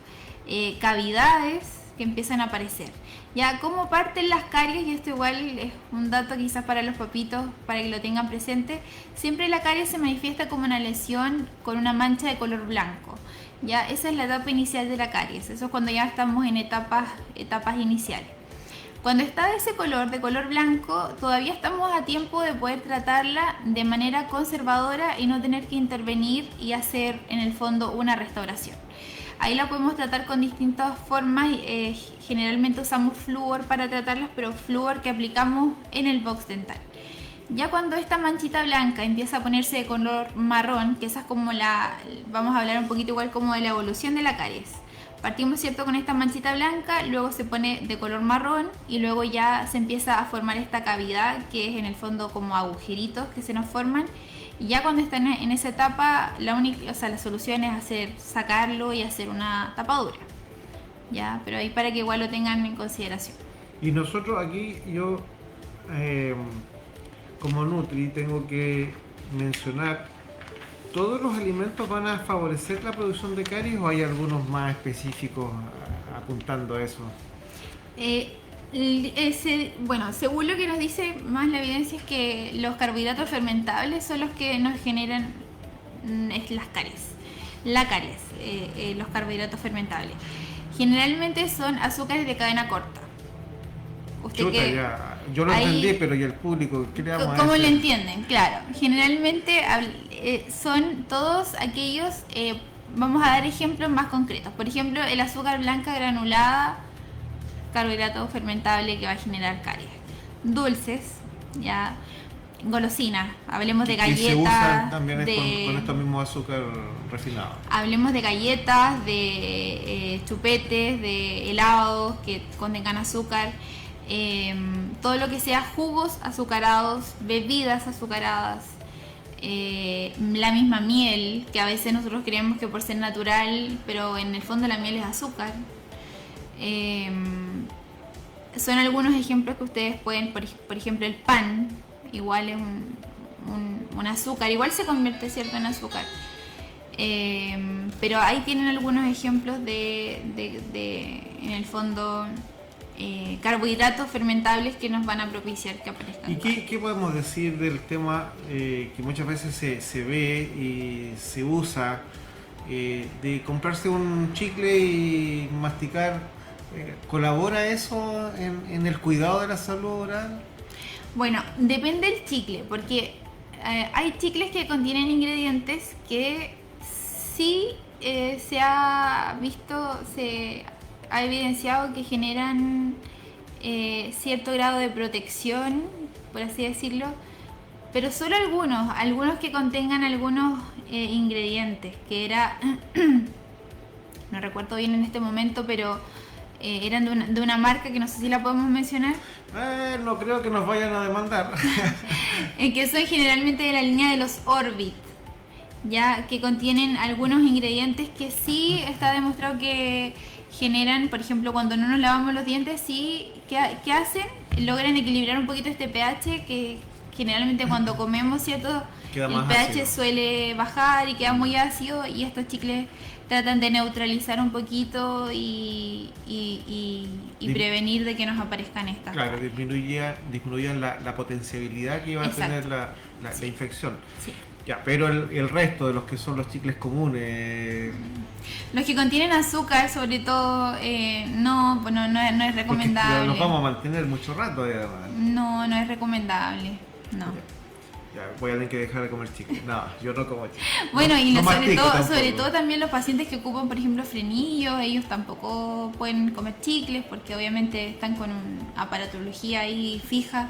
cavidades que empiezan a aparecer. Ya, ¿cómo parten las caries? Y esto igual es un dato quizás para los papitos, para que lo tengan presente. Siempre la caries se manifiesta como una lesión con una mancha de color blanco. Ya, esa es la etapa inicial de la caries. Eso es cuando ya estamos en etapas iniciales. Cuando está de ese color, de color blanco, todavía estamos a tiempo de poder tratarla de manera conservadora y no tener que intervenir y hacer en el fondo una restauración. Ahí la podemos tratar con distintas formas. Generalmente usamos flúor para tratarlas, pero flúor que aplicamos en el box dental. Ya cuando esta manchita blanca empieza a ponerse de color marrón, que esa es como vamos a hablar un poquito igual como de la evolución de la caries. Partimos, ¿cierto?, con esta manchita blanca, luego se pone de color marrón y luego ya se empieza a formar esta cavidad, que es en el fondo como agujeritos que se nos forman. Y ya cuando están en esa etapa, la solución es sacarlo y hacer una tapadura. Ya, pero ahí para que igual lo tengan en consideración. Y nosotros aquí, yo como Nutri tengo que mencionar, ¿todos los alimentos van a favorecer la producción de caries o hay algunos más específicos apuntando a eso? Bueno, según lo que nos dice más la evidencia es que los carbohidratos fermentables son los que nos generan las caries. La caries, los carbohidratos fermentables. Generalmente son azúcares de cadena corta. Usted Chuta, que ya. Yo lo ahí- entendí, pero ¿y el público? ¿Qué le vamos a ¿Cómo lo decir? entienden? Claro, generalmente son todos aquellos, vamos a dar ejemplos más concretos. Por ejemplo, el azúcar blanca granulada, carbohidrato fermentable que va a generar caries. Dulces, ya, golosinas, hablemos de Y se usan galletas, también con estos mismos azúcar refinados. hablemos de galletas, de chupetes, de helados que contengan azúcar, todo lo que sea jugos azucarados, bebidas azucaradas, la misma miel, que a veces nosotros creemos que por ser natural, pero en el fondo la miel es azúcar. Son algunos ejemplos que ustedes pueden, por ejemplo, el pan, igual es un azúcar, igual se convierte, ¿cierto?, en azúcar. Pero ahí tienen algunos ejemplos de en el fondo, carbohidratos fermentables que nos van a propiciar que aparezcan. ¿Y qué podemos decir del tema que muchas veces se ve y se usa de comprarse un chicle y masticar? ¿Colabora eso en el cuidado de la salud oral? Bueno, depende del chicle, porque hay chicles que contienen ingredientes que sí se ha visto, se ha evidenciado que generan cierto grado de protección, por así decirlo, pero solo algunos que contengan algunos ingredientes, que era, no recuerdo bien en este momento, pero eran de una marca que no sé si la podemos mencionar. No creo que nos vayan a demandar. Que son generalmente de la línea de los Orbit, ya que contienen algunos ingredientes que sí está demostrado que generan, por ejemplo, cuando no nos lavamos los dientes, sí, ¿qué hacen? Logran equilibrar un poquito este pH que generalmente cuando comemos, ¿cierto? Queda El más pH ácido. suele bajar y queda muy ácido, y estos chicles tratan de neutralizar un poquito y prevenir de que nos aparezcan estas. Claro, disminuían la potencialidad que iba a Exacto. tener la infección. Sí. Ya, pero el resto de los que son los chicles comunes, Los que contienen azúcar, sobre todo, no es porque recomendable. los vamos a mantener mucho rato además. No es recomendable. No. Ya, voy a tener que dejar de comer chicles. No, yo no como chicles. Bueno, No- y no sobre mastico todo, tampoco. sobre todo también los pacientes que ocupan, por ejemplo, frenillos, ellos tampoco pueden comer chicles porque obviamente están con una aparatología ahí fija.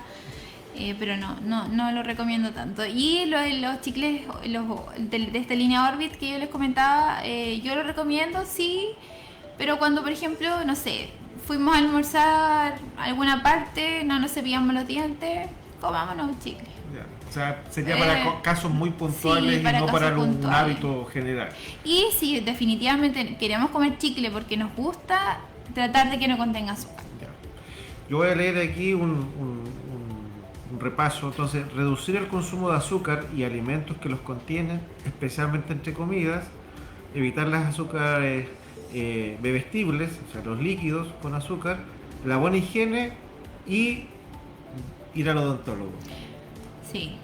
Pero no lo recomiendo tanto. Y los chicles de esta línea Orbit que yo les comentaba, yo lo recomiendo, sí, pero cuando, por ejemplo, no sé, fuimos a almorzar a alguna parte, no nos cepillamos los dientes, comámonos un chicle. Ya, o sea, sería para casos muy puntuales sí, y para no casos para un puntuales. hábito general. Y si definitivamente queremos comer chicle porque nos gusta, tratar de que no contenga azúcar. Ya. Yo voy a leer aquí un repaso. Entonces, reducir el consumo de azúcar y alimentos que los contienen, especialmente entre comidas, evitar las azúcares bebestibles, o sea, los líquidos con azúcar, la buena higiene y ir al odontólogo. Sí.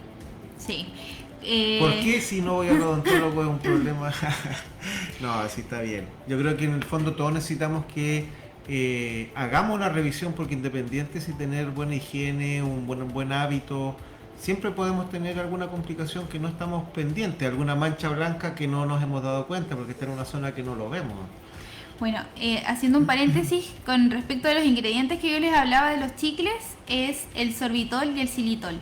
¿Por qué si no voy al odontólogo es un problema? No, así está bien. Yo creo que en el fondo todos necesitamos que hagamos una revisión, porque independiente si tener buena higiene, un buen hábito, siempre podemos tener alguna complicación que no estamos pendientes, alguna mancha blanca que no nos hemos dado cuenta porque está en una zona que no lo vemos. Bueno, haciendo un paréntesis con respecto a los ingredientes que yo les hablaba de los chicles, es el sorbitol y el xilitol.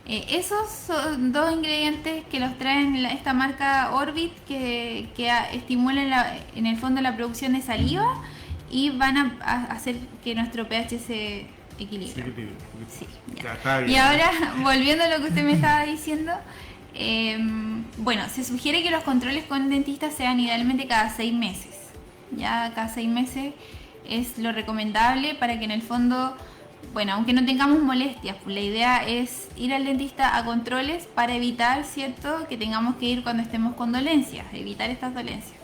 Esos son dos ingredientes que los traen esta marca Orbit que estimulan en el fondo la producción de saliva y van a hacer que nuestro pH se equilibre. Sí, ya. Ya, está bien. Y ahora, volviendo a lo que usted me estaba diciendo, bueno, se sugiere que los controles con dentistas sean idealmente cada 6 meses. Ya cada 6 meses es lo recomendable para que en el fondo, bueno, aunque no tengamos molestias, pues la idea es ir al dentista a controles para evitar, ¿cierto?, que tengamos que ir cuando estemos con dolencias, evitar estas dolencias.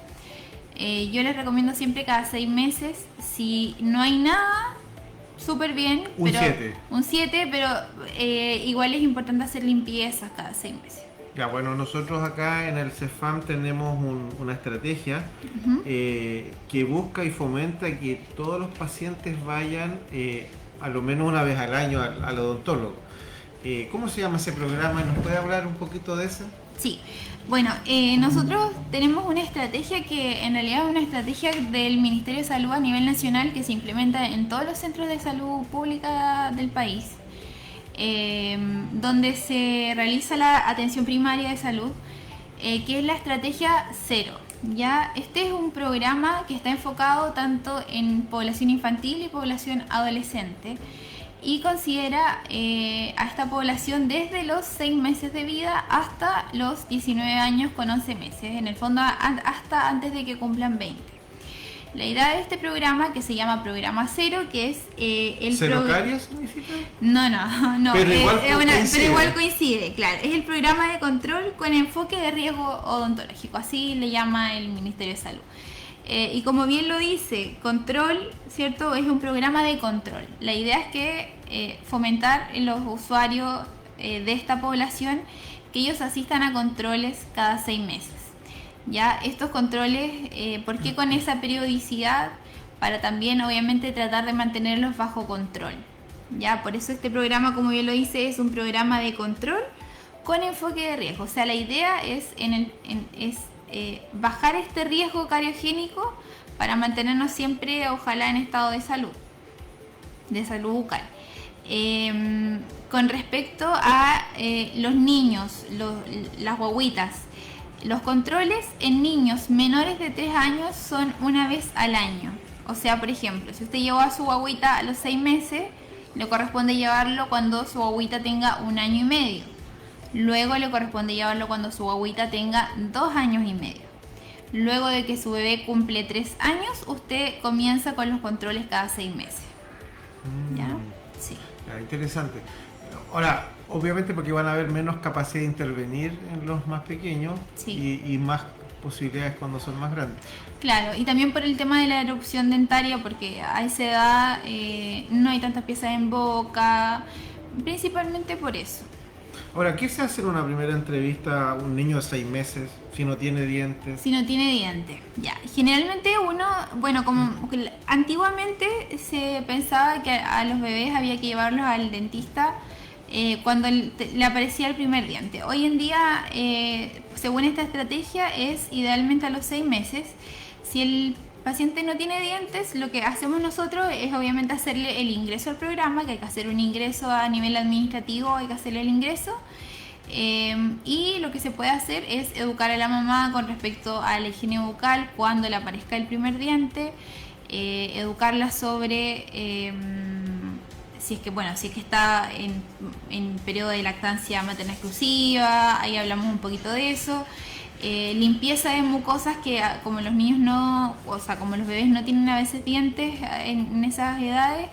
Yo les recomiendo siempre cada 6 meses. Si no hay nada, súper bien. Un 7. Un 7, pero igual es importante hacer limpiezas cada 6 meses. Ya, bueno, nosotros acá en el CEFAM tenemos una estrategia que busca y fomenta que todos los pacientes vayan a lo menos una vez al año al odontólogo. ¿Cómo se llama ese programa? ¿Nos puede hablar un poquito de eso? Sí, bueno, nosotros tenemos una estrategia que en realidad es una estrategia del Ministerio de Salud a nivel nacional que se implementa en todos los centros de salud pública del país, donde se realiza la atención primaria de salud, que es la estrategia cero. Ya, este es un programa que está enfocado tanto en población infantil y población adolescente y considera a esta población desde los 6 meses de vida hasta los 19 años con 11 meses, en el fondo hasta antes de que cumplan 20. La idea de este programa, que se llama Programa Cero, que es el ¿Cero caries significa? No, Pero igual coincide, claro. Es el programa de control con enfoque de riesgo odontológico, así le llama el Ministerio de Salud. Y como bien lo dice, control, ¿cierto? Es un programa de control. La idea es que fomentar en los usuarios de esta población que ellos asistan a controles cada 6 meses. Ya, estos controles, ¿por qué con esa periodicidad? Para también, obviamente, tratar de mantenerlos bajo control. Ya, por eso este programa, como bien lo dice, es un programa de control con enfoque de riesgo. O sea, la idea es bajar este riesgo cariogénico para mantenernos siempre, ojalá, en estado de salud bucal. Con respecto a los niños, las guaguitas, los controles en niños menores de 3 años son una vez al año. O sea, por ejemplo, si usted llevó a su guaguita a los 6 meses, le corresponde llevarlo cuando su guaguita tenga 1 año y medio. Luego le corresponde llevarlo cuando su guaguita tenga 2 años y medio. Luego de que su bebé cumple 3 años, usted comienza con los controles cada 6 meses. ¿Ya? Sí. Ya, interesante. Ahora, obviamente porque van a haber menos capacidad de intervenir en los más pequeños, sí, y más posibilidades cuando son más grandes. Claro, y también por el tema de la erupción dentaria, porque a esa edad no hay tantas piezas en boca, principalmente por eso. Ahora, ¿qué se hace en una primera entrevista a un niño de 6 meses si no tiene dientes? Si no tiene dientes, ya. Generalmente uno, bueno, como antiguamente se pensaba que a los bebés había que llevarlos al dentista cuando le aparecía el primer diente. Hoy en día, según esta estrategia, es idealmente a los 6 meses. Si el paciente no tiene dientes, lo que hacemos nosotros es obviamente hacerle el ingreso al programa, que hay que hacer un ingreso a nivel administrativo, hay que hacerle el ingreso. Y lo que se puede hacer es educar a la mamá con respecto a la higiene bucal cuando le aparezca el primer diente, educarla sobre si es que está en periodo de lactancia materna exclusiva, ahí hablamos un poquito de eso. Limpieza de mucosas que como los niños como los bebés no tienen a veces dientes en esas edades,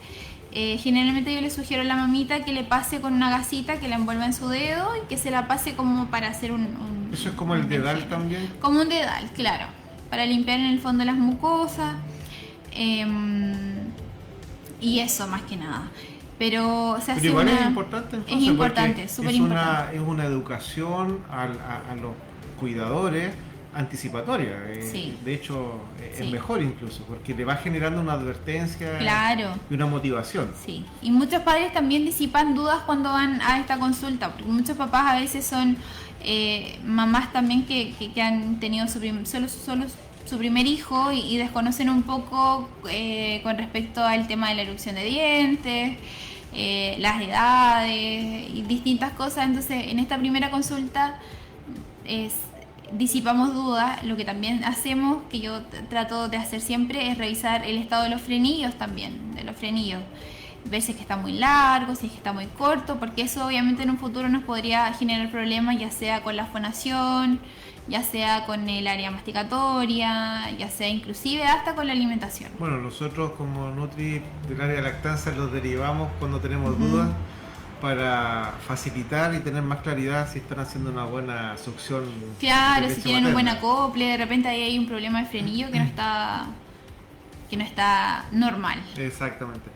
generalmente yo le sugiero a la mamita que le pase con una gasita, que la envuelva en su dedo y que se la pase como para hacer un ¿Eso es como el dedal también? Como un dedal, claro, para limpiar en el fondo las mucosas, y eso más que nada. Pero se hace igual es importante, entonces, es importante, súper importante. Es una educación a los cuidadores anticipatoria. Sí. De hecho, Sí. es mejor incluso, porque le va generando una advertencia, Claro. y una motivación. Sí, y muchos padres también disipan dudas cuando van a esta consulta, porque muchos papás a veces son mamás también que han tenido solo su primer hijo y desconocen un poco con respecto al tema de la erupción de dientes, las edades y distintas cosas. Entonces, en esta primera consulta disipamos dudas. Lo que también hacemos, que yo trato de hacer siempre, es revisar el estado de los frenillos también, ver si es que está muy largo, si es que está muy corto, porque eso obviamente en un futuro nos podría generar problemas, ya sea con la fonación, ya sea con el área masticatoria, ya sea inclusive hasta con la alimentación. Bueno, nosotros como Nutri del área de lactancia los derivamos cuando tenemos dudas, para facilitar y tener más claridad si están haciendo una buena succión. Claro, si tienen un buen acople, de repente ahí hay un problema de frenillo que no está normal. Exactamente.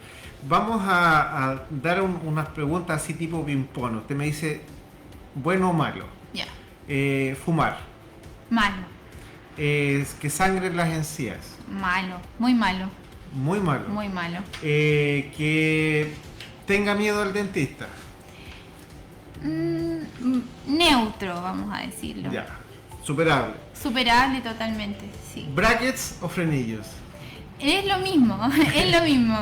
Vamos a dar unas preguntas así tipo ping-pong. Usted me dice, bueno o malo. Ya. Fumar. Malo. Que sangren las encías. Malo. Muy malo. Muy malo. Muy malo. Que tenga miedo al dentista. Neutro, vamos a decirlo. Ya. Superable. Superable totalmente, sí. ¿Brackets o frenillos? Es lo mismo, es lo mismo.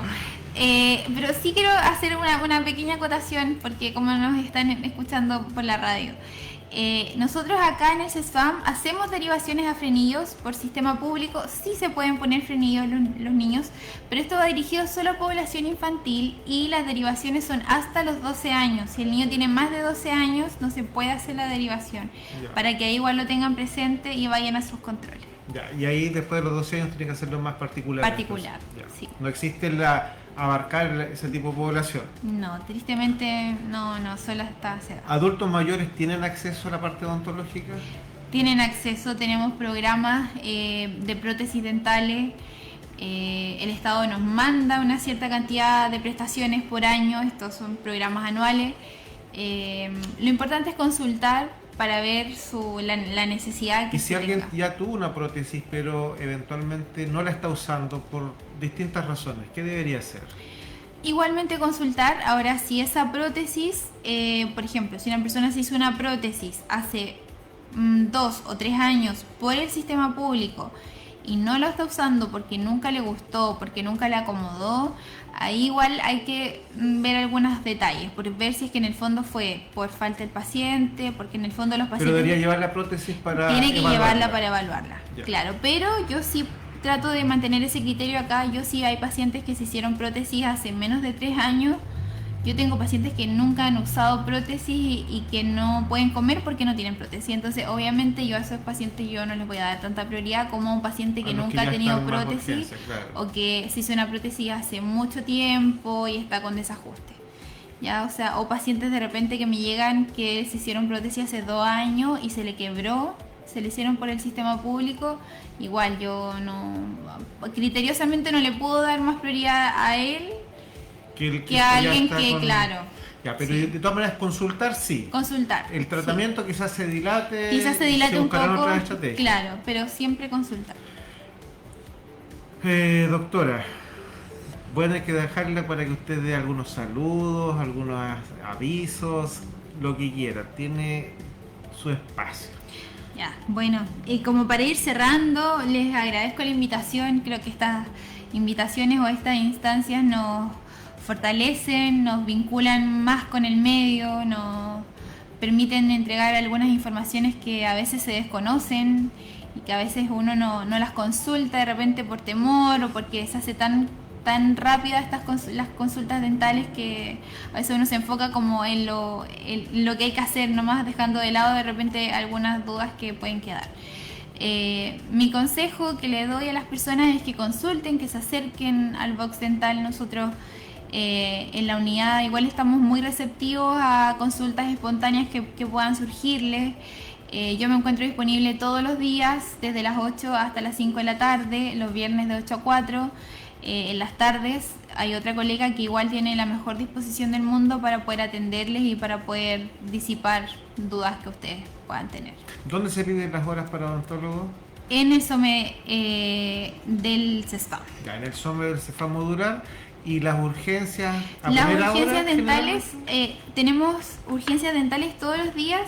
Pero sí quiero hacer una pequeña acotación, porque como nos están escuchando por la radio, nosotros acá en el CESFAM hacemos derivaciones a frenillos por sistema público. Sí se pueden poner frenillos los niños, pero esto va dirigido solo a población infantil y las derivaciones son hasta los 12 años. Si el niño tiene más de 12 años, no se puede hacer la derivación, para que ahí igual lo tengan presente y vayan a sus controles. Ya, y ahí después de los 12 años tiene que hacerlo más particular. Particular, sí. No existe abarcar ese tipo de población. No, tristemente no, solo hasta esa edad. ¿Adultos mayores tienen acceso a la parte odontológica? Tienen acceso, tenemos programas de prótesis dentales. El Estado nos manda una cierta cantidad de prestaciones por año, estos son programas anuales. Lo importante es consultar para ver la necesidad que y si se alguien tenga. ya tuvo una prótesis pero eventualmente no la está usando por distintas razones, ¿qué debería hacer? Igualmente consultar. Ahora, si esa prótesis, por ejemplo, si una persona se hizo una prótesis hace 2 o 3 años por el sistema público y no lo está usando porque nunca le gustó, porque nunca le acomodó, ahí igual hay que ver algunos detalles, por ver si es que en el fondo fue por falta del paciente, porque en el fondo los pacientes... Pero debería llevar la prótesis para tiene que evaluarla. llevarla para evaluarla, Ya. claro, pero yo sí trato de mantener ese criterio acá. Yo sí hay pacientes que se hicieron prótesis hace menos de 3 años. Yo tengo pacientes que nunca han usado prótesis y que no pueden comer porque no tienen prótesis. Entonces, obviamente, yo a esos pacientes yo no les voy a dar tanta prioridad como a un paciente que A los nunca que ha ya tenido están más prótesis urgencia, claro. o que se hizo una prótesis hace mucho tiempo y está con desajuste. Ya, o sea, o pacientes de repente que me llegan que se hicieron prótesis hace 2 años y se le quebró, se le hicieron por el sistema público. Igual yo no, criteriosamente no le puedo dar más prioridad a él que a ya alguien está que, claro. Ya, pero Sí. de todas maneras consultar sí. Consultar. El tratamiento quizás se dilate. Sí. Quizás se dilate un buscarán poco, otras estrategias. claro, pero siempre consultar. Doctora, bueno, hay que dejarle para que usted dé algunos saludos, algunos avisos, lo que quiera. Tiene su espacio. Ya, bueno, y como para ir cerrando, les agradezco la invitación. Creo que estas invitaciones o estas instancias nos fortalecen, nos vinculan más con el medio, nos permiten entregar algunas informaciones que a veces se desconocen y que a veces uno no las consulta de repente por temor o porque se hace tan rápida las consultas dentales que a veces uno se enfoca como en lo que hay que hacer, nomás dejando de lado de repente algunas dudas que pueden quedar. Mi consejo que le doy a las personas es que consulten, que se acerquen al box dental. Nosotros en la unidad igual estamos muy receptivos a consultas espontáneas que puedan surgirles. Yo me encuentro disponible todos los días desde las 8 hasta las 5 de la tarde, los viernes de 8 a 4. En las tardes hay otra colega que igual tiene la mejor disposición del mundo para poder atenderles y para poder disipar dudas que ustedes puedan tener. ¿Dónde se piden las horas para odontólogo? En el SOME del CESFAM. Ya, en el SOME del CEFAM modular. ¿Y las urgencias a Las primera urgencias hora, dentales, generalmente? tenemos urgencias dentales todos los días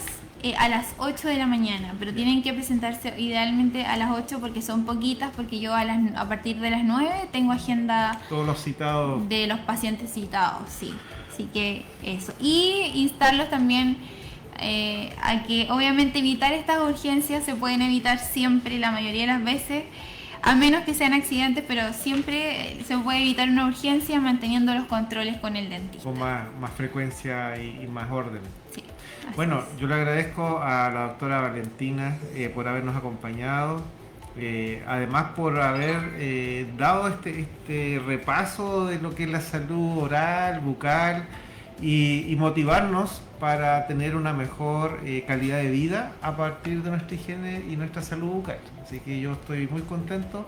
a las 8 de la mañana, pero tienen que presentarse idealmente a las 8 porque son poquitas, porque yo a partir de las 9 tengo agenda Todos los citados. de los pacientes citados, sí. Así que eso. Y instarlos también a que obviamente evitar estas urgencias se pueden evitar siempre, la mayoría de las veces, a menos que sean accidentes, pero siempre se puede evitar una urgencia manteniendo los controles con el dentista. Con más frecuencia y más orden. Sí, así Bueno, es. yo le agradezco a la doctora Valentina por habernos acompañado, además por haber dado este repaso de lo que es la salud oral, bucal y motivarnos para tener una mejor calidad de vida a partir de nuestra higiene y nuestra salud bucal. Así que yo estoy muy contento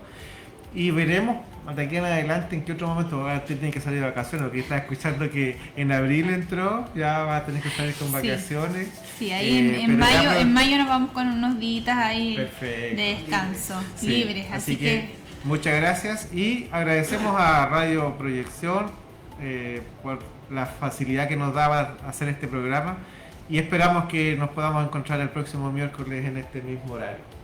y veremos de aquí en adelante en qué otro momento usted tiene que salir de vacaciones, porque está escuchando que en abril entró, ya va a tener que salir con vacaciones. Sí, ahí en mayo nos vamos con unos días ahí perfecto, de descanso, sí, libres, así que muchas gracias y agradecemos a Radio Proyección por la facilidad que nos daba hacer este programa y esperamos que nos podamos encontrar el próximo miércoles en este mismo horario.